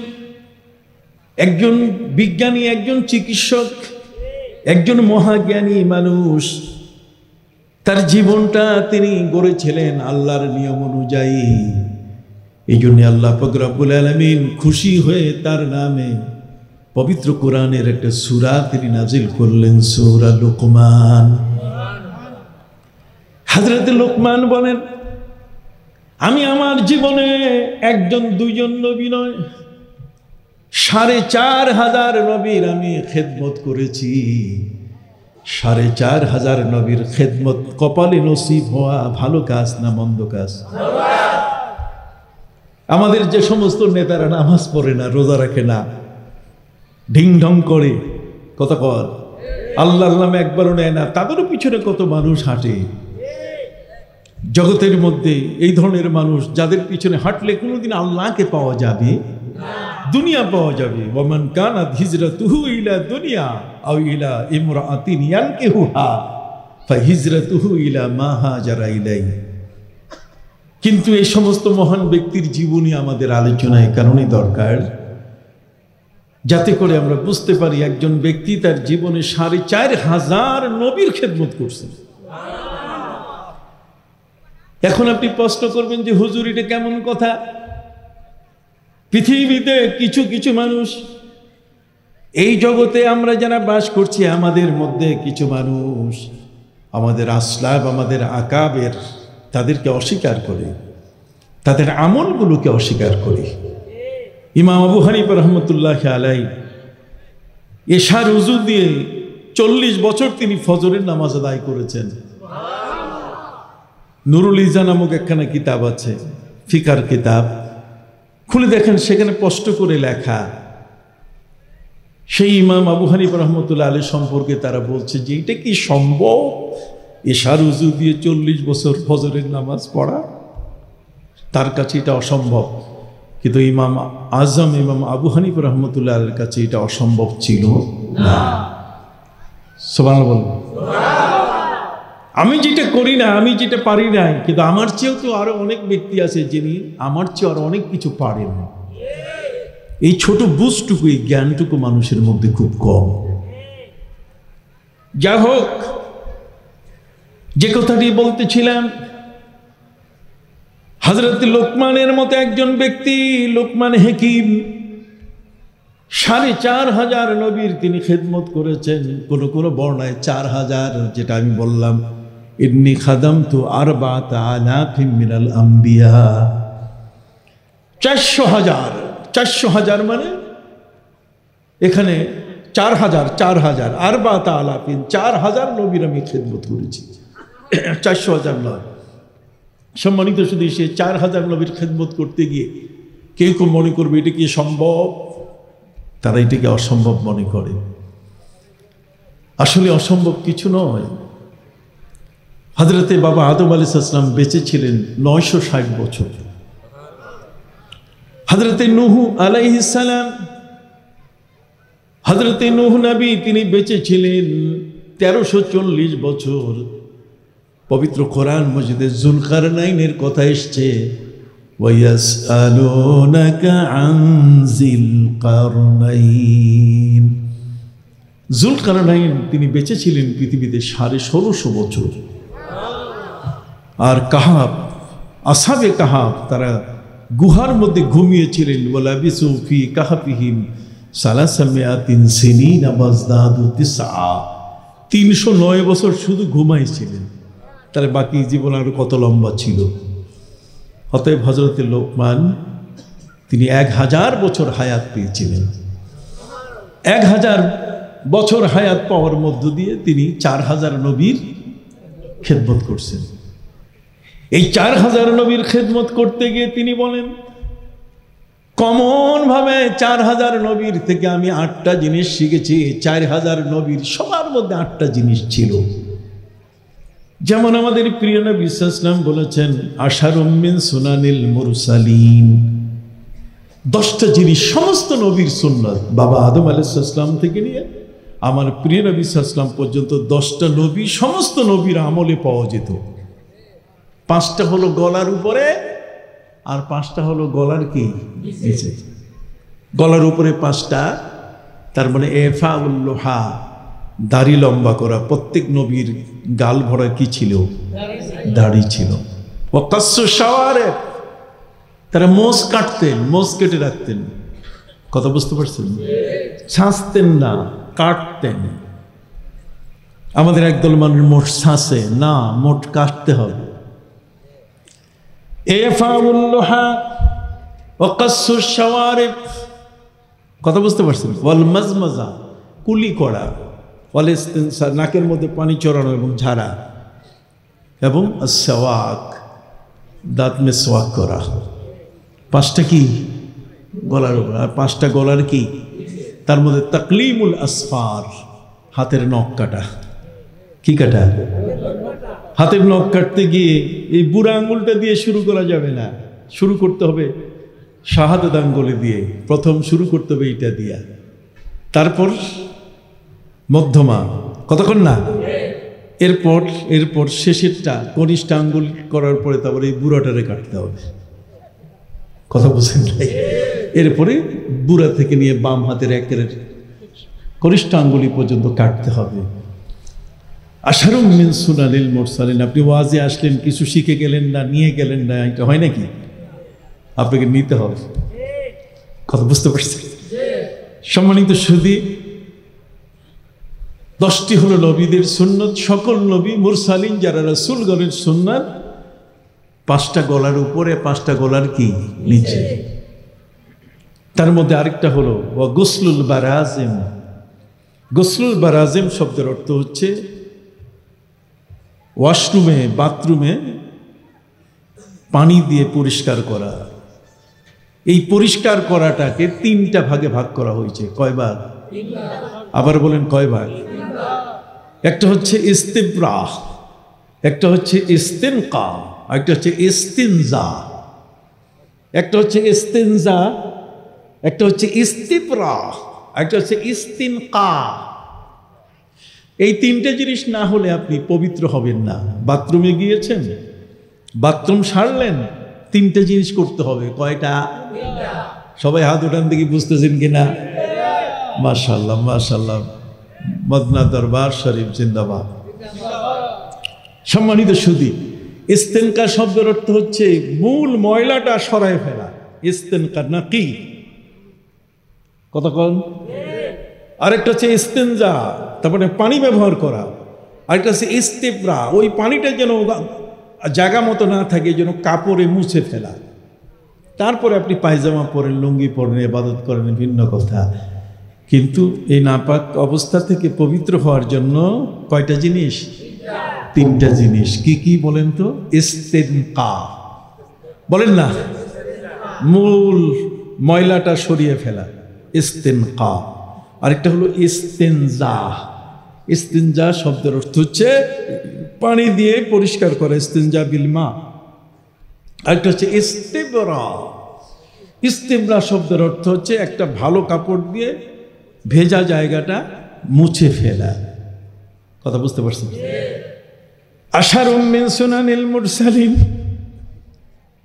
একজন বিজ্ঞানী, একজন চিকিৎসক, একজন মহাজ্ঞানী মানুষ। তার জীবনটা তিনি গড়েছিলেন আল্লাহর নিয়ম অনুযায়ী। এই জন্য আল্লাহ পাক রব্বুল আলামিন খুশি হয়ে তার নামে পবিত্র কোরআনের একটা সূরা তিনি নাজিল করলেন, সূরা লোকমান। হযরতে লোকমান বলেন আমি আমার জীবনে একজন দুইজন নবী নয়, 4500 নবীর আমি খেদমত করেছি। 4500 নবীর খেদমত কপালে নসিব হওয়া ভালো কাজ না মন্দ কাজ? আমাদের যে সমস্ত নেতারা নামাজ পড়ে না, রোজা রাখে না, ঢিং ঢং করে, কত কর আল্লাহর নামে একবারও নেয় না, তাদেরও পিছনে কত মানুষ হাঁটে। জগতের মধ্যে এই ধরনের মানুষ যাদের পিছনে হাঁটলে কোনোদিন আল্লাহকে পাওয়া যাবে দুনিয়া পাওয়া যাবে। ওয়ামান কানাত হিজরাতুহু ইলা দুনিয়া আও ইলা ইমরাআতিন ইয়ানকিহুহা ফাহিজরাতুহু ইলা মা হাজারা ইলাইহি। কিন্তু এই সমস্ত মহান ব্যক্তির জীবনী আমাদের আলোচনায় কারণে দরকার, যাতে করে আমরা বুঝতে পারি একজন ব্যক্তি তার জীবনে ৪৫০০ নবীর খেদমত করছেন। এখন আপনি প্রশ্ন করবেন যে হুজুর এটা কেমন কথা? পৃথিবীতে কিছু কিছু মানুষ, এই জগতে আমরা যারা বাস করছি, আমাদের মধ্যে কিছু মানুষ আমাদের আসলাফ, আমাদের আকাবের, তাদেরকে অস্বীকার করে, তাদের আমলগুলোকে অস্বীকার করে। ইমাম আবু হানিফা রহমতুল্লাহ আলাইহি এশার উযু দিয়ে ৪০ বছর তিনি ফজরের নামাজ আদায় করেছেন। নুরুল ইজা নামক একখানা কিতাব আছে, ফিকার কিতাব, খুলে দেখেন সেখানে স্পষ্ট করে লেখা। সেই ইমাম আবু হানিফা রহমতুল্লাহ আলাইহি সম্পর্কে তারা বলছে যে এটা কি সম্ভব, এশার উযু দিয়ে ৪০ বছর ফজরের নামাজ পড়া? তার কাছে এটা অসম্ভব। কিন্তু ইমাম আজম ইমাম আবু হানিফা রহমতুল্লাহ আলাইহির কাছে এটা অসম্ভব ছিল না। সুবহানাল্লাহ বলুন। আমি যেটা করি না, আমি যেটা পারি না, কিন্তু আমার চেয়েও তো আরো অনেক ব্যক্তি আছে যিনি আমার চেয়ে আরো অনেক কিছু পারেন। এই ছোট বুঝটুকু, এই জ্ঞানটুকু মানুষের মধ্যে খুব কম। যা হোক, যে কথাটি বলতেছিলাম, হযরত লোকমানের মতো একজন ব্যক্তি, লোকমান হাকিম, ৪৫০০ নবীর তিনি খেদমত করেছেন। কোন কোন বর্ণায় ৪০০০, যেটা আমি বললাম, ইন্নী খাদামতু আরবাআতা আলাফিন মিনাল আম্বিয়া। ৪০০০০০ মানে এখানে ৪০০০ আরবাআতা আলাফিন, ৪০০০ নবীর আমি খেদমত করেছি, ৪০০০০ নয়। সম্মানিত শুধু সে ৪০০০ নবীর খেদমত করতে গিয়ে কেউ কেউ মনে করবে এটা কি সম্ভব, তারা এটাকে অসম্ভব মনে করে। আসলে অসম্ভব কিছু নয়। হযরতে বাবা আদম আলাইহিস সালাম বেঁচে ছিলেন ৯৬০ বছর। হযরতে নূহ আলাইহিস সালাম, হযরতে নূহ নবী তিনি বেঁচে ছিলেন ১৩৪০ বছর। পবিত্র কোরআন মজিদে যুলকারনাইনের কথা এসছে, ওয়ায়াসআলুনাকা আন যিল কারনাইন। যুলকারনাইন তিনি বেঁচে ছিলেন পৃথিবীতে ১৬৫০ বছর। আর কাহাব, আসহাবে কাহাব, তারা গুহার মধ্যে ঘুমিয়েছিলেন। ওয়ালাবিসু ফি কাহফিহিম সালাসামিয়াতিন সিনিনা ওয়াজদাদু তিসআ। ৩০৯ বছর শুধু ঘুমাইছিলেন, তার বাকি জীবন আরো কত লম্বা ছিল। অতএব হযরতে লোকমান তিনি ১০০০ বছর হায়াত পেয়েছিলেন। ১০০০ বছর হায়াত পাওয়ার মধ্য দিয়ে তিনি ৪০০০ নবীর খেদমত করছেন। এই ৪০০০ নবীর খেদমত করতে গিয়ে তিনি বলেন, কমন ভাবে ৪০০০ নবীর থেকে আমি ৮টা জিনিস শিখেছি। ৪০০০ নবীর সবার মধ্যে ৮টা জিনিস ছিল। যেমন আমাদের প্রিয় নবী সাল্লাল্লাহু আলাইহি ওয়াসাল্লাম বলেছেন, আশারুম মিন সুনানিল মুরসালিন। 10টা জিনিস সমস্ত নবীর সুন্নাত, বাবা আদম আলাইহিস সালাম থেকে নিয়ে আমার প্রিয় নবী সাল্লাল্লাহু আলাইহি ওয়াসাল্লাম পর্যন্ত 10টা নবী, সমস্ত নবীর আমলে পাওয়া যেত। 5টা হলো গলার উপরে, আর 5টা হলো গলার কি নিচে। গলার উপরে 5টা, তার মানে এফাউল লোহা, দাড়ি লম্বা করা। প্রত্যেক নবীর গাল ভরা কি ছিল? দাড়ি ছিল। ওয়াকাসসু শাওয়ারিব, তারা মোষ কাটতেন, মোষ কেটে রাখতেন। কথা বুঝতে পারছেন? ছাঁচতেন না, কাটতেন। আমাদের একদল মানুষ মোট ছাঁচে না, মোট কাটতে হবে। এফাউল লোহা ওয়াকাসসু শাওয়ারিব, কথা বুঝতে পারছেন? ওয়াল মাজমাজা, কুলি করা। নাকের মধ্যে পানি চড়ানো এবং ঝাড়া, এবং আসওয়াক, দাঁত মেসওয়াক করা। 5টা কি? গলার উপর। আর 5টা গলার কি? তার মধ্যে তাকলিমুল আসফার, হাতের নখ কাটা। কি কাটা? হাতের নখ কাটতে গিয়ে এই বুড়া আঙুলটা দিয়ে শুরু করা যাবে না, শুরু করতে হবে শাহাদাত আঙ্গুলে দিয়ে প্রথম শুরু করতে হবে এটা দিয়া, তারপর মধ্যমা, কতক্ষণ না, এরপর শেষেরটা কনিষ্ঠ আঙ্গুল করার পরে তারপরে এই বুড়াটারে কাটতে হবে। কথা বুঝেন নাই? এরপরে বুড়া থেকে নিয়ে বাম হাতের একের কনিষ্ঠ আঙ্গুলি পর্যন্ত কাটতে হবে। আশারুম মিন সুনানিল মুরসালিন। আপনি ওয়াজে আসলেন, কিছু শিখে গেলেন না, নিয়ে গেলেন না, এটা হয় নাকি? আপনাকে নিতে হবে। কথা বুঝতে পারছেন? সম্মানিত সুধী, 10টি হলো নবীদের সুন্নত। সকল নবী মুরসালিন যারা রাসূলগণের সুন্নাত, 5টা গলার উপরে, 5টা গলার কি নিচে। তার মধ্যে আরেকটা হলো ওয়া গুসলুল বারাজিম। গুসলুল বারাজিম শব্দের অর্থ হচ্ছে ওয়াশরুমে, বাথরুমে পানি দিয়ে পরিষ্কার করা। এই পরিষ্কার করাটাকে 3টা ভাগে ভাগ করা হয়েছে। কয় ভাগ? আবার বলেন কয় ভাগ? একটা হচ্ছে ইস্তিবরাহ, একটা হচ্ছে ইস্তিনকা, একটা হচ্ছে ইস্তিনজা। একটা হচ্ছে ইস্তিনজা, একটা হচ্ছে ইস্তিবরাহ, একটা হচ্ছে ইস্তিনকা। এই 3টে জিনিস না হলে আপনি পবিত্র হবেন না। বাথরুমে গিয়েছেন, বাথরুম সারলেন, 3টে জিনিস করতে হবে। কয়টা? সবাই হাত উঠান দেখি, বুঝতেছেন কিনা? মাশাআল্লাহ মাশাআল্লাহ, মদনা দরবার শরীফ জিন্দাবাদ। সম্মানিত সুধী, ইস্তেনকা শব্দের অর্থ হচ্ছে মূল ময়লাটা সরায় ফেলা। ইস্তেনকা নাকি, কতক্ষণ? আরেকটা হচ্ছে ইস্তেনজা, তারপরে পানি ব্যবহার করা। আরেকটা হচ্ছে ইস্তিবরা, ওই পানিটা যেন জায়গা মতো না থাকে, যেন কাপড়ে মুছে ফেলা। তারপরে আপনি পায়জামা পরেন, লুঙ্গি পরেন, ইবাদত করেন, ভিন্ন কথা। কিন্তু এই নাপাক অবস্থা থেকে পবিত্র হওয়ার জন্য কয়টা জিনিস? 3টা জিনিস। কি কি বলেন তো? ইস্তেনকা বলেন না, মূল ময়লাটা সরিয়ে ফেলা, ইস্তেনকা। আরেকটা হলো ইস্তেনজা। ইস্তেনজা শব্দের অর্থ হচ্ছে পানি দিয়ে পরিষ্কার করা, ইস্তেনজা বিল মা। আরেকটা হচ্ছে ইস্তিবরা। ইস্তিবরা শব্দের অর্থ হচ্ছে একটা ভালো কাপড় দিয়ে ভেজা জায়গাটা মুছে ফেলা। কথা বুঝতে পারছেন? আশারুম মিন সুনানিল মুরসালিন,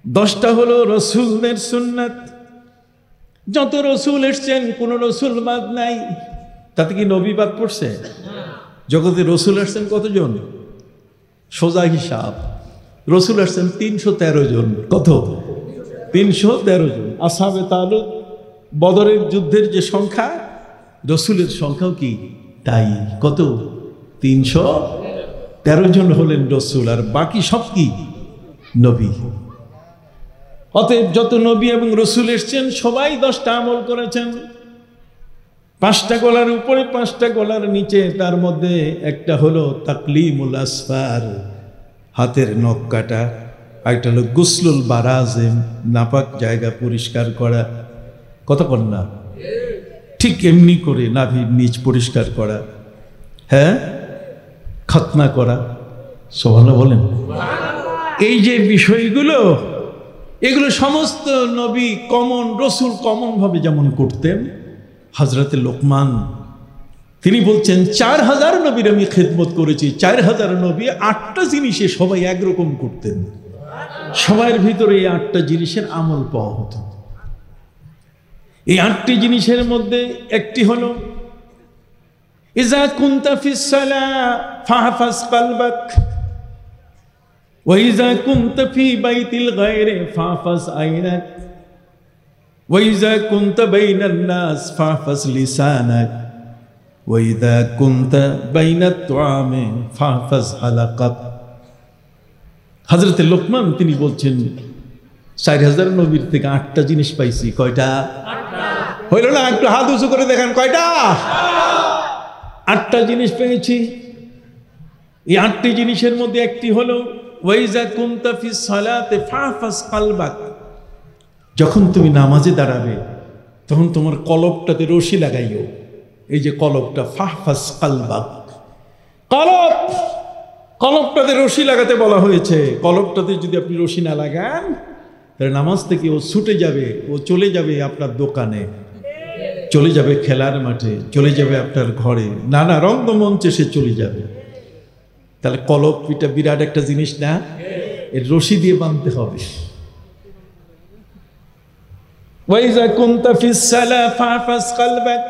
10টা হলো রসুলদের সুন্নাত। যত রসুল এসছেন, কোন রসুল বাদ নাই। তাতে কি নবী বাদ পড়ছে? জগতে রসুল আসছেন কতজন? সোজা হিসাব, রসুল আসছেন 313 জন। কত? 313 জন। আসহাবে তালুত, বদরের যুদ্ধের যে সংখ্যা, রসুলের সংখ্যাও কি তাই। কত? 313 জন হলেন রসুল, আর বাকি সব কি নবী। অতএব যত নবী এবং রসুল এসছেন সবাই 10টা আমল করেছেন। 5টা গলার উপরে, 5টা গলার নিচে। তার মধ্যে একটা হলো তাকলিমুল আসফার, হাতের নখ কাটা। একটা হলো গুসলুল বারাজিম, নাপাক জায়গা পরিষ্কার করা। কতক্ষণ না? ঠিক এমনি করে নাভির নিচ পরিষ্কার করা। হ্যাঁ, খতনা করা। সুবহানাল্লাহ বলেন। এই যে বিষয়গুলো, এগুলো সমস্ত নবী কমন, রসুল কমন ভাবে যেমন করতেন। হযরতে লোকমান তিনি বলছেন 4000 নবীর আমি খেদমত করেছি। 4000 নবী 8টা জিনিসে সবাই একরকম করতেন। সবার ভিতরে এই 8টা জিনিসের আমল পাওয়া হতো। এই 8টি জিনিসের মধ্যে একটি হলো ইজা কুনতা ফিস সালাহ ফাহফাজ কলবাক ওয়া ইজা কুনতা ফি বাইতিল গায়রি ফাহফাজ আইনাক ওয়া ইজা কুনতা বাইনান নাস ফাহফাজ লিসানাক ওয়া ইজা কুনতা বাইনাত তুআমি ফাহফাজ হালাকাক। হযরতে লোকমান তিনি বলছেন 4000 নবীর থেকে 8টা জিনিস পাইছি। কয়টা? 8টা। হইল না? একটু হাত উঁচু করে দেখান, কয়টা? 8টা জিনিস পেয়েছি। এই 8টি জিনিসের মধ্যে একটি হলো ওয়াইজা কুনতা ফিস সালাতে ফাহফাজ কলবাক। যখন তুমি নামাজে দাঁড়াবে তখন তোমার কলবটাতে রশি লাগাইও। এই যে কলবটা, ফাহফাজ কলবাক, কলব, কলবটাতে রশি লাগাতে বলা হয়েছে। কলবটাতে যদি আপনি রশি না লাগান তাহলে নামাজ থেকে ও ছুটে যাবে, ও চলে যাবে আপনার দোকানে, চলে যাবে খেলার মাঠে, চলে যাবে আপনার ঘরে, নানা রঙ্গমঞ্চে সে চলে যাবে। তাহলে কলব এটা বিরাট একটা জিনিস না, এর রশি দিয়ে বাঁধতে হবে। ওয়াইজা কুনতা ফিস সালা ফাহফাজ কলবাক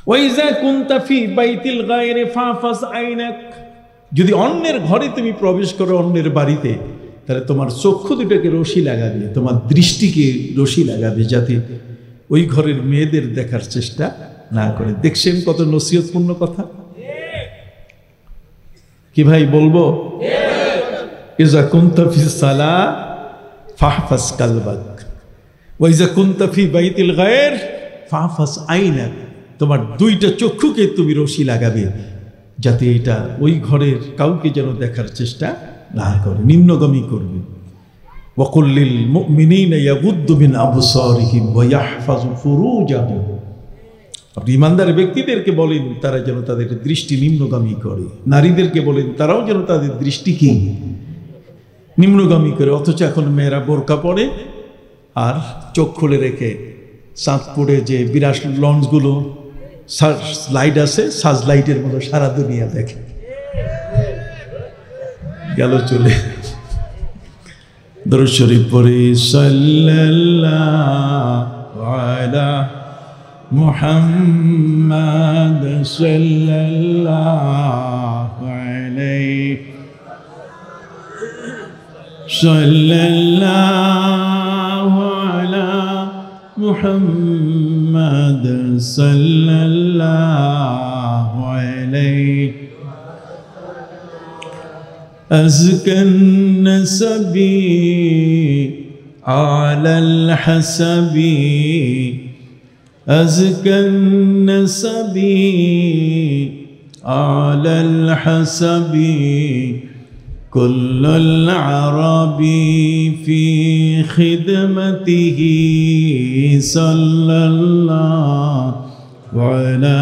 ওয়াইজা কুনতা ফি বাইতিল গায়রি ফাহফাজ আইনাক। যদি অন্যের ঘরে তুমি প্রবেশ করো, অন্যের বাড়িতে, তাহলে তোমার চক্ষু দুটাকে রশি লাগাবে, তোমার দৃষ্টিকে রশি লাগাবে, যাতে ওই ঘরের মেয়েদের দেখার চেষ্টা না করে। দেখছেন কত নসিহতপূর্ণ কথা। কি ভাই বলবো? ইজা কুনতা ফিস সালা ফাহফাজ কলবাক ওয়াইজা কুনতা ফি বাইতিল গায়র ফাহফাজ আইনাক। তোমার দুইটা চক্ষুকে তুমি রশি লাগাবে, যাতে এটা ওই ঘরের কাউকে যেন দেখার চেষ্টা না করে, নিম্নগামী করবে। ওয়াকুল লিল মুমিনিনা ইয়াগুদ্দু মিন আবসারিহিম ওয়া ইয়াহফাযু ফুরুজাহুম। আপনি ইমানদার ব্যক্তিদেরকে বলেন তারা যেন তাদের দৃষ্টি নিম্নগামী করে, নারীদেরকে বলেন তারাও যেন তাদের দৃষ্টিকে নিম্নগামী করে। অথচ এখন মেয়েরা বোরকা পরে আর চোখ খুলে রেখে চাঁদপুরে যে বিরাট লঞ্চগুলো লাইট আছে, সাজ লাইটের মতো সারা দুনিয়া দেখে, গেল চলে। দরুদ শরীফ পড়ি, সাল্লাল্লাহু আলা মুহাম্মাদ সাল্লাল্লাহু আলাইহি সাল্লাল্লাহু আলা মুহাম্মাদ সাল্লাল্লাহু আলাইহি أزكى النسب على الحسب أزكى النسب على الحسب كل العرب في خدمته صلى الله على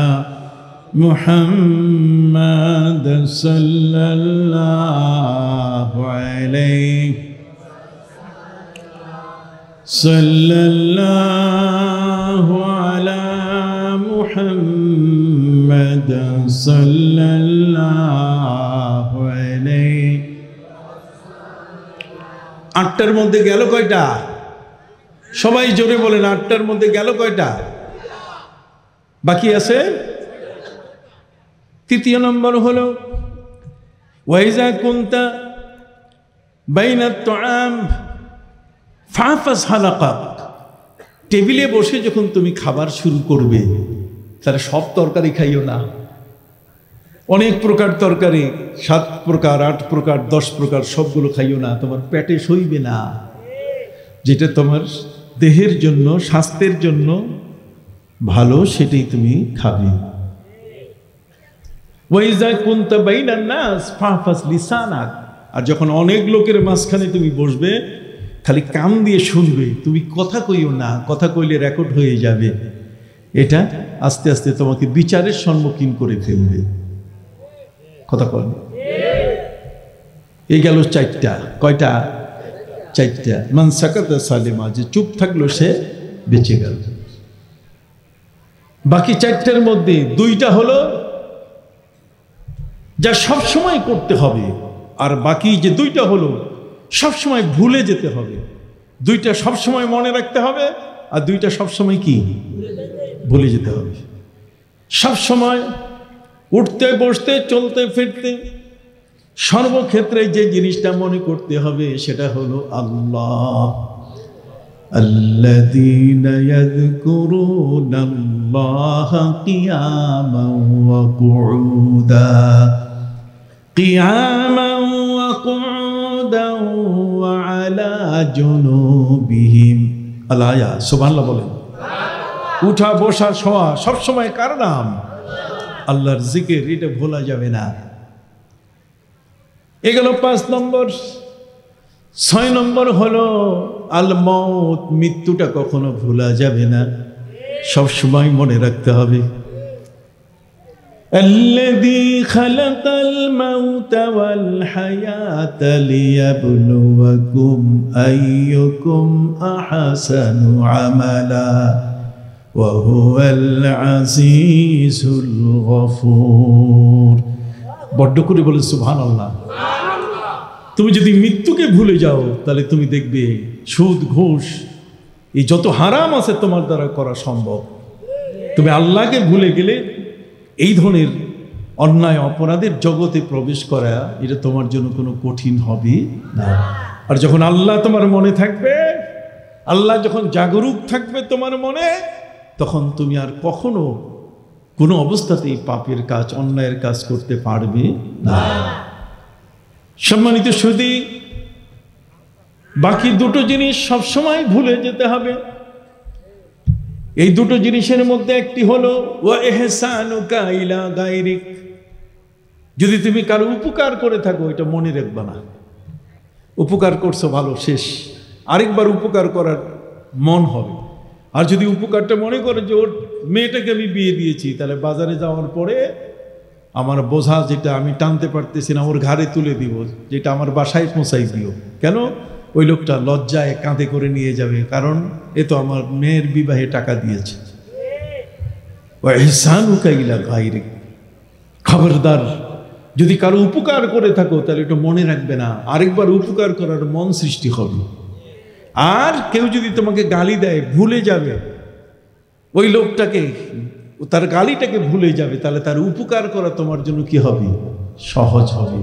محمد صلى الله عليه صلى الله على محمد صلى الله عليه। আটটার মধ্যে গেল কয়টা? সবাই জোরে বলেন, আটটার মধ্যে গেল কয়টা? বাকি আছে। তৃতীয় নম্বর হলো ওয়াইজা কুনতা বাইনাত তুআম ফাহফাজ হালাকাক। টেবিলে বসে যখন তুমি খাবার শুরু করবে, তাহলে সব তরকারি খাইও না। অনেক প্রকার তরকারি, 7 প্রকার 8 প্রকার 10 প্রকার সবগুলো খাইও না, তোমার পেটে সইবে না। যেটা তোমার দেহের জন্য, স্বাস্থ্যের জন্য ভালো, সেটাই তুমি খাবে। ওয়াইজা কুনতা বাইনান নাস ফাহফাজ লিসানাক। আর যখন অনেক লোকের মাঝখানে তুমি বসবে, খালি কান দিয়ে শুনবে, তুমি কথা কইও না, কথা কইলে রেকর্ড হয়ে যাবে। এটা আস্তে আস্তে তোমাকে বিচারের সম্মুখীন করে ফেলবে। কথা বল। এই গেল 4টা। কয়টা? 4টা। মান সাকাতা সালিমা, যে চুপ থাকলো সে বেঁচে গেল। বাকি 4টার মধ্যে 2টা হলো যা সব সময় করতে হবে, আর বাকি যে 2টা হলো সব সময় ভুলে যেতে হবে। 2টা সব সময় মনে রাখতে হবে, আর 2টা সব সময় কি ভুলে যেতে হবে। সব সময় উঠতে বসতে চলতে ফিরতে সর্বক্ষেত্রে যে জিনিসটা মনে করতে হবে সেটা হলো আল্লাহ। আল্লাযীনা ইয়াযকুরুনাল্লাহা কিয়ামান ওয়া কুউদা কিয়ামান ওয়া কুউদান ওয়া আলা জুনুবিহিম। আল্লাহ, সুবহানাল্লাহ বলেন। উঠা বসা শোয়া সব সময় কার নাম? আল্লাহর জিকির, এটা ভোলা যাবে না। এগুলো 5 নম্বর। 6 নম্বর হলো আল মউত, মৃত্যুটা কখনো ভোলা যাবে না, সব সময় মনে রাখতে হবে। الذي خلق الموت والحياة ليبلوكم أيكم أحسن عملا وهو العزيز الغفور। বড় করে বলে সুবহানাল্লাহ। তুমি যদি মৃত্যুকে ভুলে যাও তাহলে তুমি দেখবে সুদ ঘুষ এই যত হারাম আছে তোমার দ্বারা করা সম্ভব। তুমি আল্লাহকে ভুলে গেলে এই ধরনের অন্যায় অপরাধের জগতে প্রবেশ করা এটা তোমার জন্য কোনো কঠিন হবে না। আর যখন আল্লাহ তোমার মনে থাকবে, আল্লাহ যখন জাগরুক থাকবে তোমার মনে, তখন তুমি আর কখনো কোনো অবস্থাতেই পাপের কাজ অন্যায়ের কাজ করতে পারবে না। সম্মানিত সুধী, বাকি দুটো জিনিস সবসময় ভুলে যেতে হবে। এই দুটো জিনিসের মধ্যে একটি হলো ওয়া ইহসানুকা ইলা গায়রিক। যদি তুমি কারো উপকার করে থাকো এটা মনে রাখবে না, উপকার করছো ভালো শেষ, আরেকবার উপকার করার মন হবে। আর যদি উপকারটা মনে করে যে ওর মেয়েটাকে আমি বিয়ে দিয়েছি, তাহলে বাজারে যাওয়ার পরে আমার বোঝা যেটা আমি টানতে পারতেছি না ওর ঘাড়ে তুলে দিব, যেটা আমার বাসায় পৌঁছাই দিও। কেন? ওই লোকটা লজ্জায় কাঁধে করে নিয়ে যাবে, কারণ এ তো আমার মেয়ের বিবাহে টাকা দিয়েছে। খবরদার, যদি কারো উপকার করে থাকো তাহলে এটা মনে রাখবে না, আরেকবার উপকার করার মন সৃষ্টি হবে। আর কেউ যদি তোমাকে গালি দেয় ভুলে যাবে, ওই লোকটাকে তার গালিটাকে ভুলে যাবে, তাহলে তার উপকার করা তোমার জন্য কি হবে? সহজ হবে।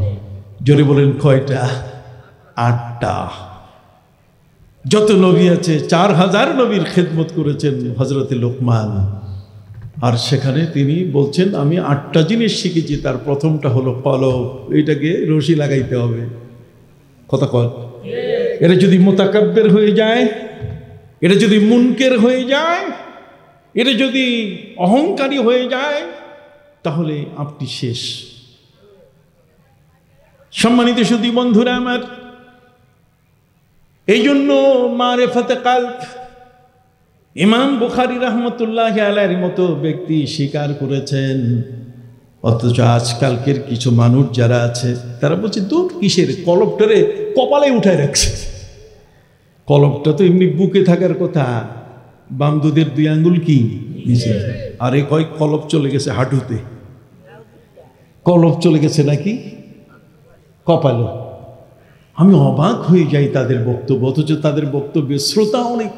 জোরে বলেন কয়টা? 8টা। যত নবী আছে 4000 নবীর খেদমত করেছেন হযরতে লোকমান, আর সেখানে তিনি বলছেন আমি 8টা জিনিস শিখেছি। তার প্রথমটা হলো কলব, এইটাকে রশি লাগাইতে হবে। কথা কল। এটা যদি মুতাকাব্বির হয়ে যায়, এটা যদি মুনকের হয়ে যায়, এটা যদি অহংকারী হয়ে যায়, তাহলে আপনি শেষ। সম্মানিত সুধী বন্ধুরা আমার, এই জন্য মারিফাতে কলব ইমাম বুখারী রাহমাতুল্লাহি আলাইহির মতো ব্যক্তি স্বীকার করেছেন। অথচ আজকালকের কিছু মানুষ যারা আছে তারা বলছে দূর কিসের, কলবটারে কপালে উঠায় রাখছে। কলবটা তো এমনি বুকে থাকার কথা, বাম দুধের 2 আঙ্গুল কি নিচে, আর এই কয় কলব চলে গেছে হাঁটুতে, কলব চলে গেছে নাকি কপালে। আমি অবাক হয়ে যাই তাদের বক্তব্য, অথচ তাদের বক্তব্যে শ্রোতা অনেক।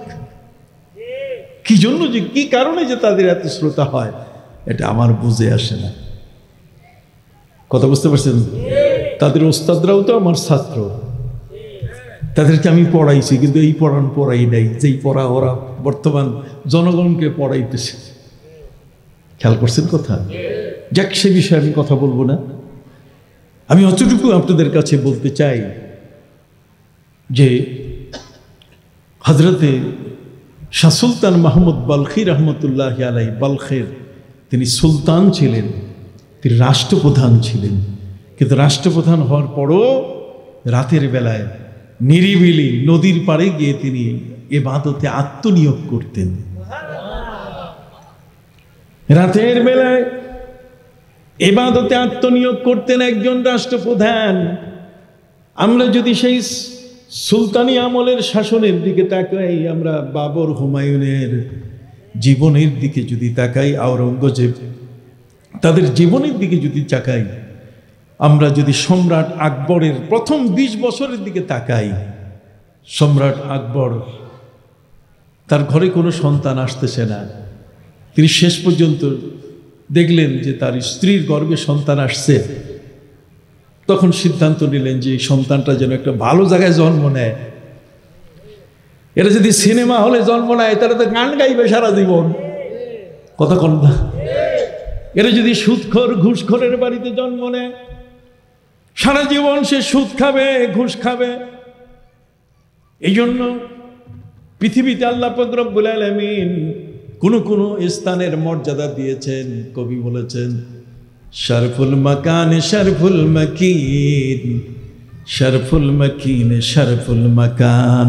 কি জন্য, যে কি কারণে যে তাদের এত শ্রোতা হয়, এটা আমার বুঝে আসে না। কথা বুঝতে পারছেন? তাদের ওস্তাদরাও তো আমার ছাত্র, তাদেরকে আমি পড়াইছি, কিন্তু এই পড়াই নাই যেই পড়া ওরা বর্তমান জনগণকে পড়াইতেছে। খেয়াল করছেন কথা? যাক, সে বিষয়ে আমি কথা বলবো না। আমি অতটুকু আপনাদের কাছে বলতে চাই যে হযরতে শাহ সুলতান মাহমুদ বালখি রহমতুল্লাহ আলাই, বালখের তিনি সুলতান ছিলেন, তিনি রাষ্ট্রপ্রধান ছিলেন। কিন্তু রাষ্ট্রপ্রধান হওয়ার পরও রাতের বেলায় নিরিবিলি নদীর পাড়ে গিয়ে তিনি ইবাদতে আত্মনিয়োগ করতেন। রাতের বেলায় ইবাদতে আত্মনিয়োগ করতেন একজন রাষ্ট্রপ্রধান। আমরা যদি সেই সুলতানি আমলের শাসনের দিকে তাকাই, আমরা বাবর হুমায়ুনের জীবনের দিকে যদি তাকাই, আওরঙ্গজেব তাদের জীবনের দিকে যদি তাকাই, আমরা যদি সম্রাট আকবরের প্রথম 20 বছরের দিকে তাকাই, সম্রাট আকবর তার ঘরে কোনো সন্তান আসতেছে না। তিনি শেষ পর্যন্ত দেখলেন যে তার স্ত্রীর গর্ভে সন্তান আসছে। তখন সিদ্ধান্ত নিলেন যে এই সন্তানটা যেন একটা ভালো জায়গায় জন্ম নেয়। এটা যদি সিনেমা হলে জন্ম নেয় তাহলে তো গান গাইবে সারা জীবন। কথা কন না? এটা যদি সুদখোর ঘুষখোরের বাড়িতে জন্ম নেয়, সারা জীবন সে সুদ খাবে, ঘুষ খাবে। এই জন্য পৃথিবীতে আল্লাহ পাক রব্বুল আলামিন কোন কোন স্থানের মর্যাদা দিয়েছেন। কবি বলেছেন শরফুল মাকান শরফুল মাকিন, শরফুল মাকিন শরফুল মাকান।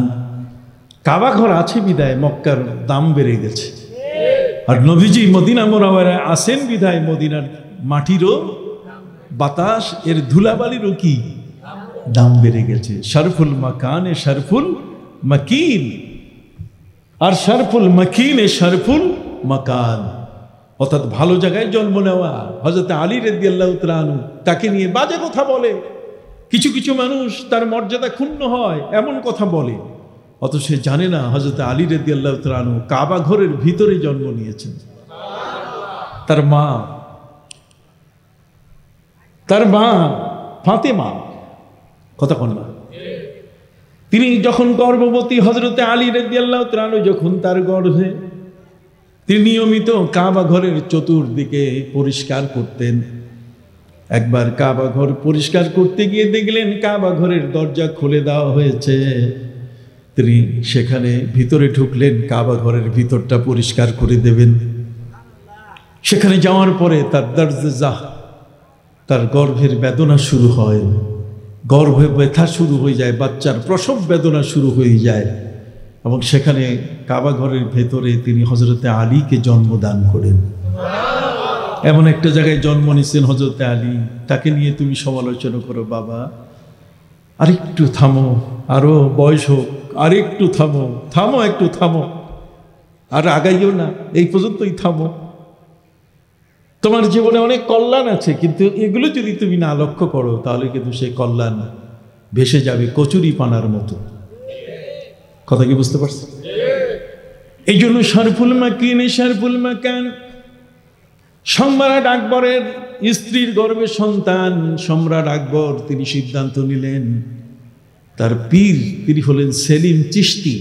কাবা ঘর আছে বিদায় মক্কার দাম বেড়ে গেছে, আর নবীজি মদিনা মুনাওয়ারায় আসেন বিদায় মদিনার মাটিরও বাতাস এর ধুলাবালিরও কি দাম বেড়ে গেছে। শরফুল মাকানে শরফুল মাকিন, আর শরফুল মাকিনে শরফুল মাকান, অর্থাৎ ভালো জায়গায় জন্ম নেওয়া। হযরত আলী রাদিয়াল্লাহু তাআলা আনহু তাকে নিয়ে বাজে কথা বলে, কিছু কিছু মানুষ তার মর্যাদা ক্ষুণ্ণ হয় এমন কথা বলে, অথচ সে জানে না হযরত আলী রাদিয়াল্লাহু তাআলা আনহু কাবা ঘরের ভিতরে জন্ম নিয়েছেন। তার মা ফাতেমা, কথা কন না, তিনি যখন গর্ভবতী হযরতে আলী রাদিয়াল্লাহু তাআলা আনহু যখন তার গর্ভে, তিনি নিয়মিত কাবা ঘরের চতুর্দিকে পরিষ্কার করতেন। একবার কাবা ঘর পরিষ্কার করতে গিয়ে দেখলেন কাবা ঘরের দরজা খুলে দেওয়া হয়েছে। তিনি সেখানে ভিতরে ঢুকলেন, কাবা ঘরের ভিতরটা পরিষ্কার করে দেবেন। সেখানে যাওয়ার পরে তার দর্জাহ, তার গর্ভের বেদনা শুরু হয়, গর্ভে ব্যথা শুরু হয়ে যায়, বাচ্চার প্রসব বেদনা শুরু হয়ে যায়, এবং সেখানে কাবা ঘরের ভেতরে তিনি হযরতে আলীকে জন্মদান করেন। এমন একটা জায়গায় জন্ম নিয়েছেন হযরতে আলী, তাকে নিয়ে তুমি সমালোচনা করো, বাবা আরেকটু থামো, আরো বয়স হোক, আরেকটু থামো, একটু থামো, আর আগাইও না, এই পর্যন্তই থামো। তোমার জীবনে অনেক কল্যাণ আছে, কিন্তু এগুলো যদি তুমি না লক্ষ্য করো তাহলে কিন্তু সেই কল্যাণ ভেসে যাবে কচুরি পানার মতো। কথা কি বুঝতে পারছো? এই জন্য শরফুল মাকিনে শরফুল মাকান, সম্রাট আকবরের স্ত্রীর গর্ভে সন্তান। সম্রাট আকবর তিনি সিদ্ধান্ত নিলেন, তার পীর তিনি হলেন সেলিম চিশতি,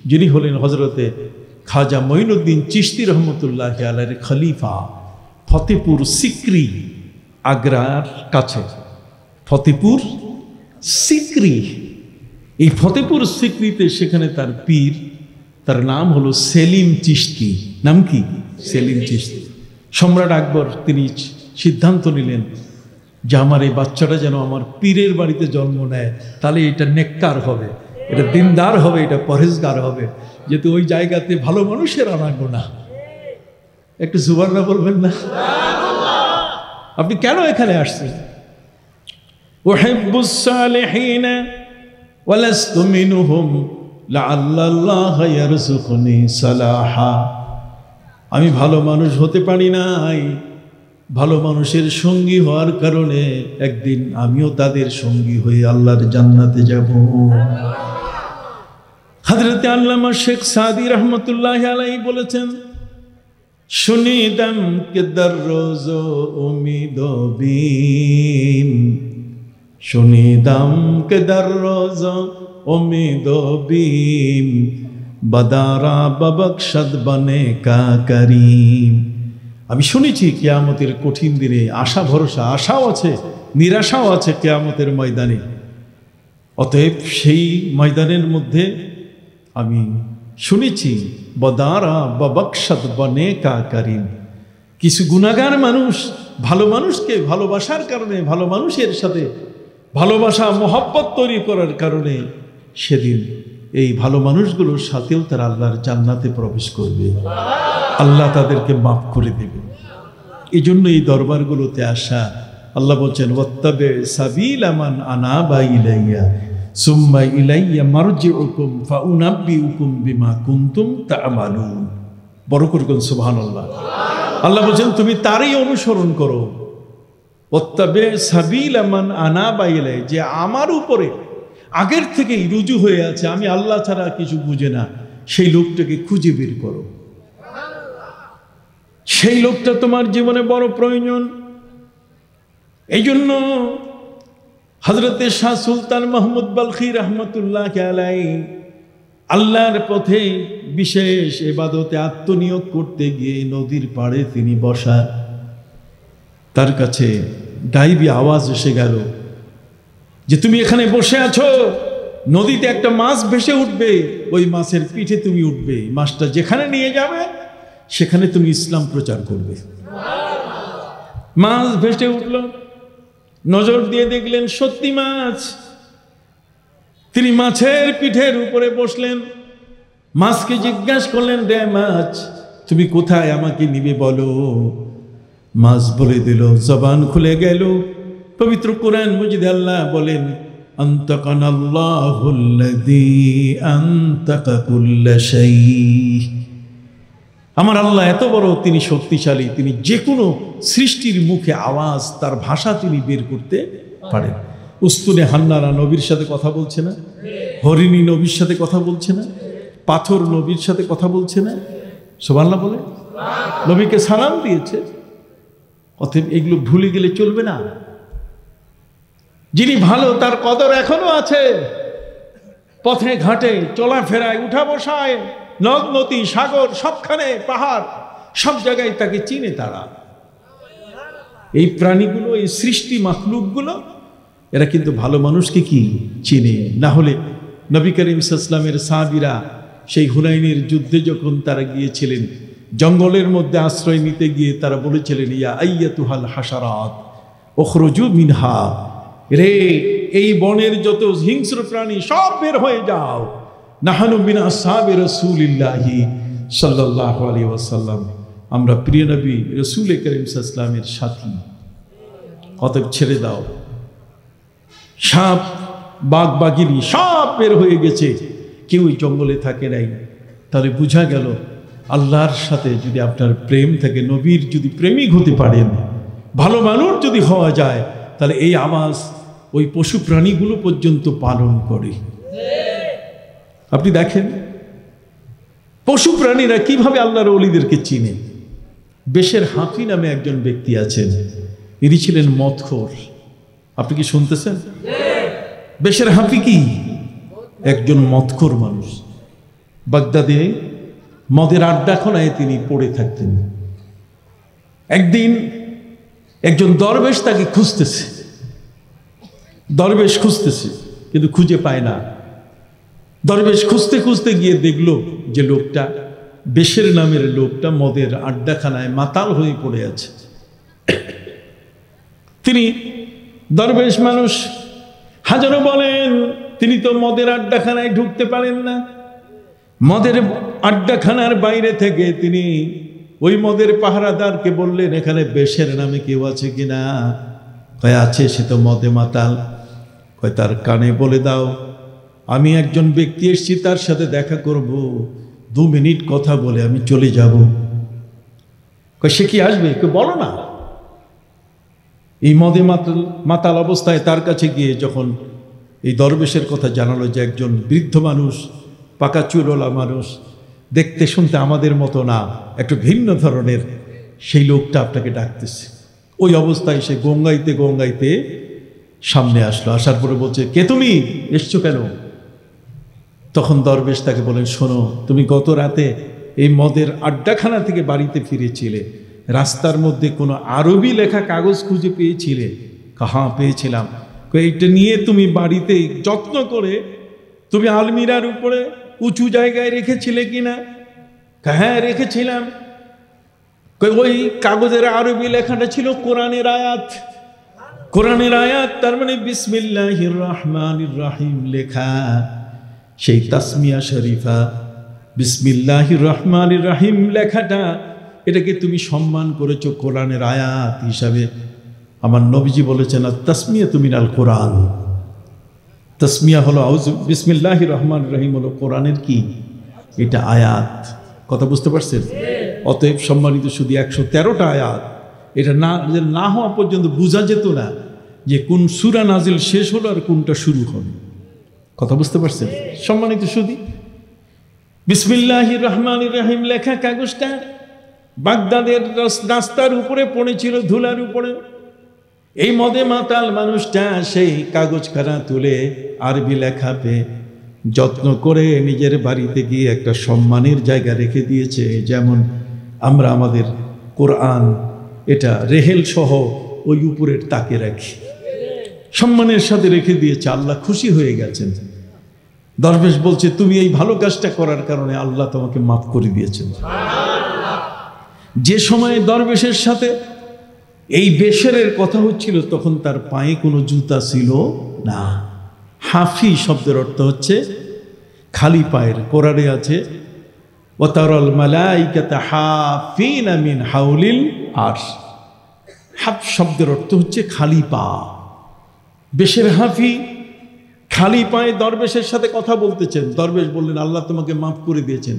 যিনি হলেন হযরতে খাজা মঈনুদ্দিন চিশতি রহমতুল্লাহ আলাইহির খলিফা। ফতেপুর সিকরি, আগ্রার কাছে ফতেপুর সিকরি, এই ফতেপুর সিকরিতে সেখানে তার পীর, তার নাম হলো সেলিম চিশতি। নাম কি? সেলিম চিশতি। সম্রাট আকবর তিনি সিদ্ধান্ত নিলেন যে আমার এই বাচ্চাটা যেন আমার পীরের বাড়িতে জন্ম নেয়, তাহলে এটা নেককার হবে, এটা দিনদার হবে, এটা পরহেজগার হবে, যেহেতু ওই জায়গাতে ভালো মানুষের আনাগোনা। একটু সুবহানাল্লাহ বলবেন না? আপনি কেন এখানে আসছেন? উহিব্বুস সালিহিনা ওয়া লাস্তু মিনহুম লাআল্লাল্লাহা ইয়ারযুকুনি সালাহা। আমি ভালো মানুষ হতে পারি নাই, ভালো মানুষের সঙ্গী হওয়ার কারণে একদিন আমিও তাদের সঙ্গী হয়ে আল্লাহর জান্নাতে যাব। হযরত আল্লামা শেখ সাদি রহমতুল্লাহি আলাইহি বলেছেন, শুনিদাম কে দররোজ উম্মীদ বিম, শুনিদাম কে দররোজ উম্মীদ বিম, বদারা ববকশদ বনে কা করিম। আমি শুনেছি কিয়ামতের কঠিন দিনে আশা ভরসা, আশাও আছে নিরাশাও আছে কিয়ামতের ময়দানে। অতএব সেই ময়দানের মধ্যে আমি শুনেছি বদারা ববকশদ বনে কা করিম, কিছু গুনাহগার মানুষ ভালো মানুষকে ভালোবাসার কারণে, ভালো মানুষের সাথে ভালোবাসা মহব্বত তৈরি করার কারণে সেদিন এই ভালো মানুষগুলোর সাথেও তারা আল্লাহর জান্নাতে প্রবেশ করবে, আল্লাহ তাদেরকে মাফ করে দেবে। এই জন্য এই দরবারগুলোতে আসা। আল্লাহ বলছেন, ওয়াত্তাবি সাবিলা মান আনাবা ইলাইয়া সুম্মা ইলাইয়া মারজিউকুম ফাউনাব্বিউকুম বিমা কুনতুম তা'মালুন। বড় করে বলুন সুবহানাল্লাহ। আল্লাহ বলছেন তুমি তারই অনুসরণ করো। ওয়াত্তাবি সাবিলা মান আনাবা ইলাইয়া, যে আমার উপরে আগের থেকেই রুজু হয়ে আছে, আমি আল্লাহ ছাড়া কিছু বুঝে না, সেই লোকটাকে খুঁজে বের করো। সেই লোকটা তোমার জীবনে বড় প্রয়োজন। এই জন্য হযরতে শাহ সুলতান মাহমুদ বলখি রহমতুল্লাহ আলাইহি আল্লাহর পথে বিশেষ ইবাদতে আত্মনিয়োগ করতে গিয়ে নদীর পাড়ে তিনি বসা, তার কাছে গায়েবী আওয়াজ এসে গেল যে তুমি এখানে বসে আছো, নদীতে একটা মাছ ভেসে উঠবে, ওই মাছের পিঠে তুমি উঠবে, মাছটা যেখানে নিয়ে যাবে সেখানে তুমি ইসলাম প্রচার করবে। মাছ ভেসে উঠল, নজর দিয়ে দেখলেন সত্যি মাছ। তিনি মাছের পিঠের উপরে বসলেন, মাছকে জিজ্ঞাসা করলেন, রে মাছ তুমি কোথায়, আমাকে নিবে বলো। মাছ বলে দিল, জবান খুলে গেল। পবিত্র কোরআন মজিদে আল্লাহ বলেন, আনতাকানাল্লাহুল্লাযী আনতাকা কুল্লা শাই। আমার আল্লাহ এত বড়, তিনি শক্তিশালী, তিনি যে কোনো সৃষ্টির মুখে আওয়াজ, তার ভাষা তিনি বের করতে পারেন। উস্তুনে হান্নারা নবীর সাথে কথা বলছে না? হরিণী নবীর সাথে কথা বলছে না? পাথর নবীর সাথে কথা বলছে না? সুবহানাল্লাহ বলে, নবীকে সালাম দিয়েছে। অতএব এগুলো ভুলে গেলে চলবে না। যিনি ভালো, তার কদর এখনো আছে। পথে ঘাটে চলাফেরায়, উঠা বসায়, নদ নদী সাগর সবখানে, পাহাড় সব জায়গায় তাকে চিনে তারা। এই প্রাণীগুলো, এই সৃষ্টি মাখলুকগুলো, এরা কিন্তু ভালো মানুষকে কি চিনে। না হলে নবী করিম সাল্লাল্লাহু আলাইহি ওয়াসাল্লামের সাহাবীরা সেই হুনাইনের যুদ্ধে যখন তারা গিয়েছিলেন, জঙ্গলের মধ্যে আশ্রয় নিতে গিয়ে তারা বলেছিলেন, ইয়া আইয়াতুহাল হাশারাত উখরুজু মিনহা, রে এই বনের যত হিংস্র প্রাণী সব বের হয়ে যাও। নাহানু মিন আসহাবি রাসূলিল্লাহি সাল্লাল্লাহু আলাইহি ওয়াসাল্লাম, আমরা প্রিয় নবী রাসূল করিম সাল্লাল্লাহু আলাইহি ওয়াসাল্লামের সাথী, অতএব ছেড়ে দাও। সাপ, বাঘ, বাঘিনী সব বের হয়ে গেছে, কেউ জঙ্গলে থাকে নাই। তাহলে বোঝা গেল, আল্লাহর সাথে যদি আপনার প্রেম থাকে, নবীর যদি প্রেমিক হতে পারেন, ভালো মানুষ যদি হওয়া যায়, তাহলে এই আওয়াজ ওই পশু প্রাণীগুলো পর্যন্ত পালন করে। আপনি দেখেন পশু প্রাণীরা কিভাবে আল্লাহর ওলিদেরকে চিনে। বেশের হাফি নামে একজন ব্যক্তি আছেন, ইনি ছিলেন মদখোর। আপনি কি শুনতেছেন? বেশের হাফি কি? একজন মদখোর মানুষ। বাগদাদে মদের আড্ডাখানায় তিনি পড়ে থাকতেন। একদিন একজন দরবেশ তাকে খুঁজতেছে, দরবেশ খুঁজতেছে, কিন্তু খুঁজে পায় না। দরবেশ খুঁজতে খুঁজতে গিয়ে দেখলো যে লোকটা, বেশের নামের লোকটা, মদের আড্ডাখানায় মাতাল হয়ে পড়ে আছে। তিনি দরবেশ মানুষ, হাজারো বলেন, তিনি তো মদের আড্ডাখানায় ঢুকতে পারেন না। মদের আড্ডাখানার বাইরে থেকে তিনি ওই মদের পাহারাদারকে বললেন, এখানে বেশের নামে কেউ আছে কিনা? কয় আছে, সে তো মদে মাতাল। কয় তার কানে বলে দাও, আমি একজন ব্যক্তি এসেছি, তার সাথে দেখা করব, 2 মিনিট কথা বলে আমি চলে যাব। কয় সে কি আসবে? কেউ বলো না। এই মদে মাতাল অবস্থায় তার কাছে গিয়ে যখন এই দরবেশের কথা জানালো যে একজন বৃদ্ধ মানুষ, পাকা চুলওয়ালা মানুষ, দেখতে শুনতে আমাদের মতো না, একটু ভিন্ন ধরনের, সেই লোকটা আপনাকে ডাকতেছে। ওই অবস্থায় সে গঙ্গাইতে গঙ্গাইতে সামনে আসলো। আসার পরে বলছে, কে তুমি? এসছো কেন? তখন দরবেশ তাকে বলেন, শোনো, তুমি গত রাতে এই মদের আড্ডাখানা থেকে বাড়িতে ফিরেছিলে, রাস্তার মধ্যে কোনো আরবি লেখা কাগজ খুঁজে পেয়েছিলে? হ্যাঁ পেয়েছিলাম। এইটা নিয়ে তুমি বাড়িতে যত্ন করে তুমি আলমিরার উপরে উঁচু জায়গায় রেখেছিলে কিনা? হ্যাঁ রেখেছিলাম। ওই কাগজের আরবি লেখাটা ছিল কোরআনের আয়াত। কোরআনের আয়াত, তার মানে বিসমিল্লাহির রহমানির রহিম লেখা। সেই তাসমিয়া শরীফা বিসমিল্লাহির রহমানির রহিম লেখাটা, এটাকে তুমি সম্মান করেছো কোরআনের আয়াত হিসাবে। আমার নবীজি বলেছেন, তাসমিয়াতু মিনাল কোরআন। তাসমিয়া হলো বিসমিল্লাহির রহমানির রহিম হলো কোরআনের কি? এটা আয়াত। কথা বুঝতে পারছেন? অতএব সম্মানিত, শুধু 113টা আয়াত, এটা না হওয়া পর্যন্ত বোঝা যেত না যে কোন সূরা নাজিল শেষ হলো আর কোনটা শুরু হলো। কথা বুঝতে পারছেন? সম্মানিত শুধু বিসমিল্লাহির রহমানির রহিম লেখা কাগজটা বাগদাদের রাস্তার উপরে পড়েছিল, ধুলার উপরে। এই মদে মাতাল মানুষটা সেই কাগজখানা তুলে আরবি লেখা পেয়ে যত্ন করে নিজের বাড়িতে গিয়ে একটা সম্মানের জায়গা রেখে দিয়েছে। যেমন আমরা আমাদের কোরআন, এটা রেহেল সহ ওই উপরের তাকে রাখি, সম্মানের সাথে রেখে দিয়েছে। আল্লাহ খুশি হয়ে গেছেন। দরবেশ বলছে, তুমি এই ভালো কাজটা করার কারণে আল্লাহ তোমাকে মাফ করে দিয়েছেন। যে সময়ে দরবেশের সাথে এই বেশেরের কথা হচ্ছিল, তখন তার পায়ে কোনো জুতা ছিল না। হাফি শব্দের অর্থ হচ্ছে খালি পায়ের। কোরআনে আছে, ওয়াতারাল মালাইকাতা হাফিনা মিন হাউলিল আরশ। হাফ শব্দের অর্থ হচ্ছে খালি পা। বেশের হাফি খালি পায়ে দরবেশের সাথে কথা বলতেছেন। দরবেশ বললেন, আল্লাহ তোমাকে মাফ করে দিয়েছেন।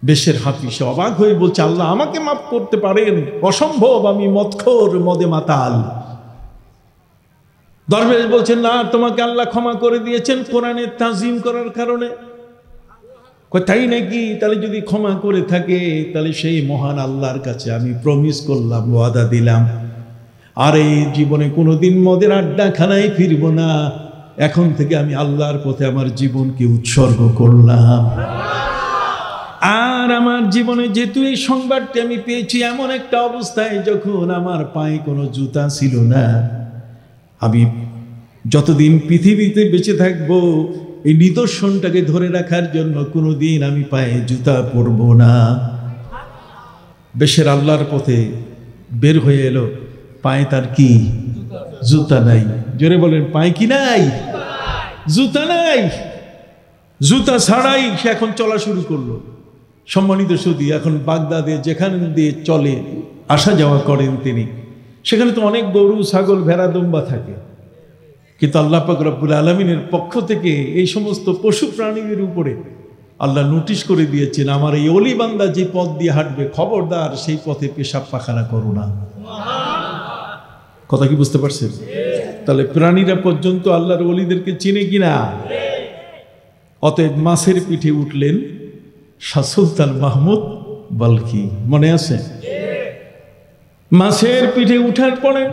বেশের হাফি সে অবাক হয়ে বলছে, আল্লাহ আমাকে মাফ করতে পারেন? অসম্ভব, আমি মদখোর, মদে মাতাল। দরবেশ বলছেন, না, তোমাকে আল্লাহ ক্ষমা করে দিয়েছেন কোরআনের তাজিম করার কারণে। তাই নাকি? তাহলে যদি ক্ষমা করে থাকে, তাহলে সেই মহান আল্লাহর কাছে আমি প্রমিস করলাম, ওয়াদা দিলাম, আর এই জীবনে কোনোদিন মদের আড্ডাখানায় ফিরবো না। এখন থেকে আমি আল্লাহর পথে আমার জীবনকে উৎসর্গ করলাম। আর আমার জীবনে যেহেতু এই সংবাদটি আমি পেয়েছি এমন একটা অবস্থায়, যখন আমার পায়ে কোনো জুতা ছিল না, আমি যতদিন পৃথিবীতে বেঁচে থাকবো এই নিদর্শনটাকে ধরে রাখার জন্য কোনোদিন আমি পায়ে জুতা পরব না। বেশের আল্লাহর পথে বের হয়ে এলো, পায়ে তার কি? জুতা নাই। জোরে বলেন, পায়ে কি নাই? জুতা নাই। জুতা ছাড়াই সে এখন চলা শুরু করলো। সম্মানিত সুধী, এখন বাগদাদে যেখানে দিয়ে চলে আসা যাওয়া করেন তিনি, সেখানে তো অনেক গরু, ছাগল, ভেড়া, দম্বা থাকে। কিন্তু আল্লাহ পাক রব্বুল আলামিনের পক্ষ থেকে এই সমস্ত পশু প্রাণীদের উপরে আল্লাহ নোটিশ করে দিয়েছেন, আমার এই অলি বান্দা যে পথ দিয়ে হাঁটবে, খবরদার সেই পথে পেশাব পাখানা করো না। কথা কি বুঝতে পারছেন? তাহলে প্রাণীরা পর্যন্ত আল্লাহর ওলিদেরকে চিনে কিনা? অতএব মাছের পিঠে উঠলেন শাহ সুলতান মাহমুদ বলখি। মনে আছে? মাছের পিঠে উঠার পরে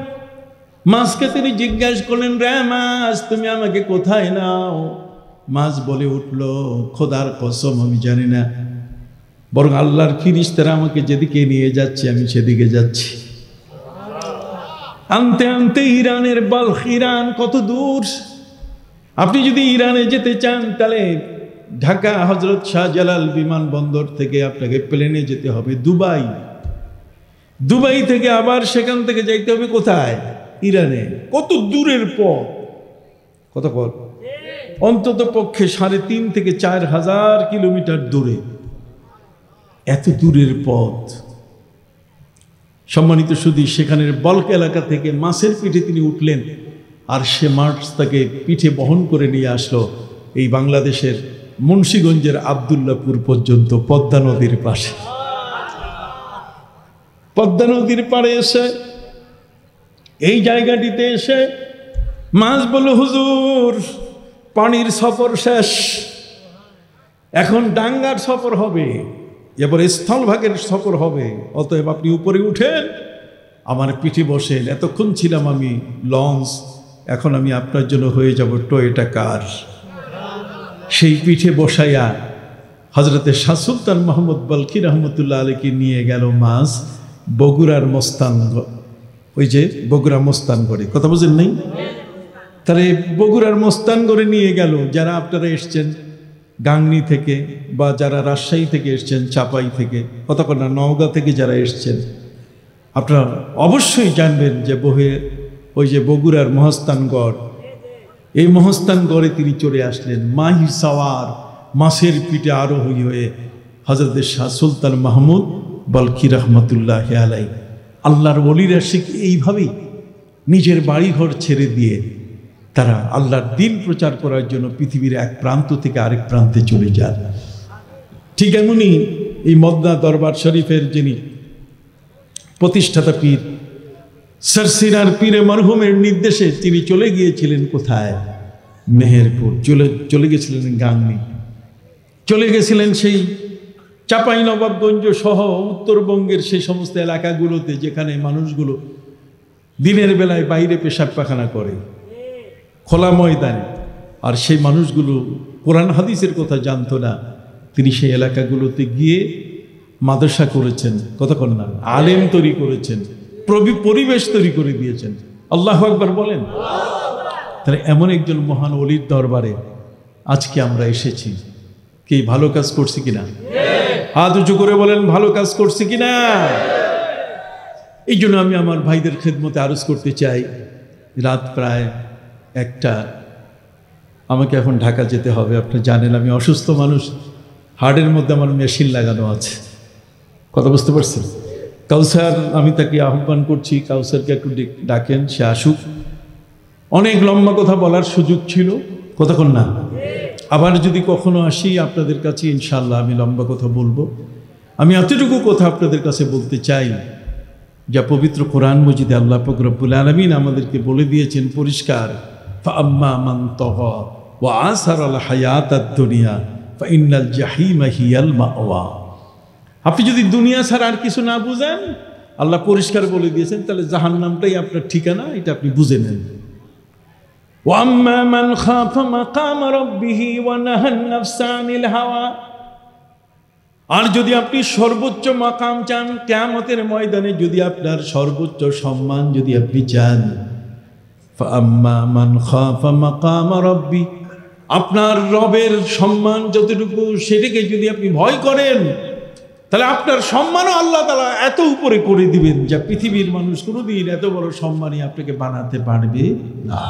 মাছকে তিনি জিজ্ঞাসা করলেন, রে মাছ, তুমি আমাকে কোথায় নাও? মাছ বলে উঠল, খোদার কসম আমি জানি না, বরং আল্লাহর ফিরিস্তারা আমাকে যেদিকে নিয়ে যাচ্ছে আমি সেদিকে যাচ্ছি। আনতে আনতে ইরানের বালখ। ইরান কত দূর? আপনি যদি ইরানে যেতে চান, তাহলে ঢাকা হজরত শাহজালাল বিমানবন্দর থেকে আপনাকে প্লেনে যেতে হবে দুবাই। দুবাই থেকে আবার সেখান থেকে যাইতে হবে কোথায়? ইরানে। কত দূরের পথ! কত পথ? অন্তত পক্ষে 3.5 থেকে 4,000 কিলোমিটার দূরে। এত দূরের পথ। সম্মানিত সুধী, সেখানের বলক এলাকা থেকে মাছের পিঠে তিনি উঠলেন, আর সে মাছ তাকে পিঠে বহন করে নিয়ে আসলো এই বাংলাদেশের মুন্সিগঞ্জের আব্দুল্লাহপুর পর্যন্ত, পদ্মা নদীর পাশে। পদ্মা নদীর পাড়ে এসে এই জায়গাটিতে এসে মাছ বলল, হুজুর, পানির সফর শেষ, এখন ডাঙ্গার সফর হবে, এবার স্থলভাগের সফর হবে। অতএব আপনি উপরে উঠেন, আমার পিঠে বসেন। এতক্ষণ ছিলাম আমি লঞ্চ, এখন আমি আপনার জন্য হয়ে যাব টয়োটা কার। সেই পিঠে বসাইয়া হজরতে শাহ সুলতান মাহমুদ বলখি রহমতুল্লাহ আলাইকে নিয়ে গেল মাছ বগুড়ার মস্তান, ওই যে বগুড়া মস্তানগড়ে। কথা বুঝেন নাই? তাহলে বগুড়ার মস্তানগড়ে নিয়ে গেল। যারা আপনারা এসছেন গাংনী থেকে, বা যারা রাজশাহী থেকে এসছেন, চাপাই থেকে, কতক্ষণ না নওগাঁ থেকে যারা এসছেন, আপনারা অবশ্যই জানবেন যে ওই যে বগুড়ার মহস্তানগড়, এই মহস্তানগড়ে তিনি চলে আসলেন মাহি সাওয়ার, মাছের পিঠে আরোহী হয়ে হযরত শাহ সুলতান মাহমুদ বলখি রহমতুল্লাহ আলাই। আল্লাহর ওলিরা শিখে এইভাবেই নিজের বাড়িঘর ছেড়ে দিয়ে তারা আল্লাহর দ্বীন প্রচার করার জন্য পৃথিবীর এক প্রান্ত থেকে আরেক প্রান্তে চলে যান। ঠিক এমনই এই মদনা দরবার শরীফের যিনি প্রতিষ্ঠাতা পীর সরসিনার পীরে মরহুমের নির্দেশে তিনি চলে গিয়েছিলেন কোথায়? মেহেরপুর। চলে গেছিলেন গাংনী, চলে গেছিলেন সেই চাঁপাই নবাবগঞ্জ সহ উত্তরবঙ্গের সেই সমস্ত এলাকাগুলোতে যেখানে মানুষগুলো দিনের বেলায় বাইরে পেশাব পায়খানা করে, খোলা ময়দানে। আর সেই মানুষগুলো কোরআন হাদিসের কথা জানতো না। তিনি সেই এলাকাগুলোতে গিয়ে মাদ্রাসা করেছেন, কতক্ষণ না আলেম তৈরি করেছেন, পরিবেশ তৈরি করে দিয়েছেন। আল্লাহু আকবার বলেন। তাহলে এমন একজন মহান ওলির দরবারে আজকে আমরা এসেছি। কি ভালো কাজ করছি কিনা? হাত উঁচু করে বলেন, ভালো কাজ করছি কিনা? এই জন্য আমি আমার ভাইদের খেদমতে আরজ করতে চাই, রাত প্রায় 1টা, আমাকে এখন ঢাকা যেতে হবে। আপনি জানেন আমি অসুস্থ মানুষ, হার্টের মধ্যে আমার মেশিন লাগানো আছে। কথা বুঝতে পারছেন? কাউসার, আমি তাকে আহ্বান করছি, কাউসারকে একটু ডাকেন, সে আসুক। অনেক লম্বা কথা বলার সুযোগ ছিল, কতক্ষণ না। আবার যদি কখনো আসি আপনাদের কাছে, ইনশাআল্লাহ আমি লম্বা কথা বলবো। আমি এতটুকু কথা আপনাদের কাছে বলতে চাই, যা পবিত্র কোরআন মজিদে আল্লাহ পাক রব্বুল আলামিন আমাদেরকে বলে দিয়েছেন পরিষ্কার, ফাআম্মা মান তাগা ওয়া আসারাল হায়াতাদ দুনিয়া ফাইন্নাল জাহিমা হিয়াল মাওয়া। আপনি যদি দুনিয়া ছাড়া আর কিছু না বুঝেন, আল্লাহ পরিষ্কার বলে দিয়েছেন, তাহলে জাহান্নামটাই আপনার ঠিকানা, এটা আপনি বুঝে নেন। ওয়াম্মা মান খাফা মাকাম রাব্বিহি ওয়া নাহান নাফসা আনিল হাওয়া। আর যদি আপনি সর্বোচ্চ মাকাম চান, কিয়ামতের ময়দানে যদি আপনার সর্বোচ্চ সম্মান যদি আপনি চান, ফাআম্মা মান খাফা মাকাম রাব্বি, আপনার রবের সম্মান যতটুকু সেটাকে যদি আপনি ভয় করেন, তাহলে আপনার সম্মানও আল্লাহ তাআলা এত উপরে করে দিবেন, যা পৃথিবীর মানুষ কোনোদিন এত বড় সম্মানই আপনাকে বানাতে পারবে না।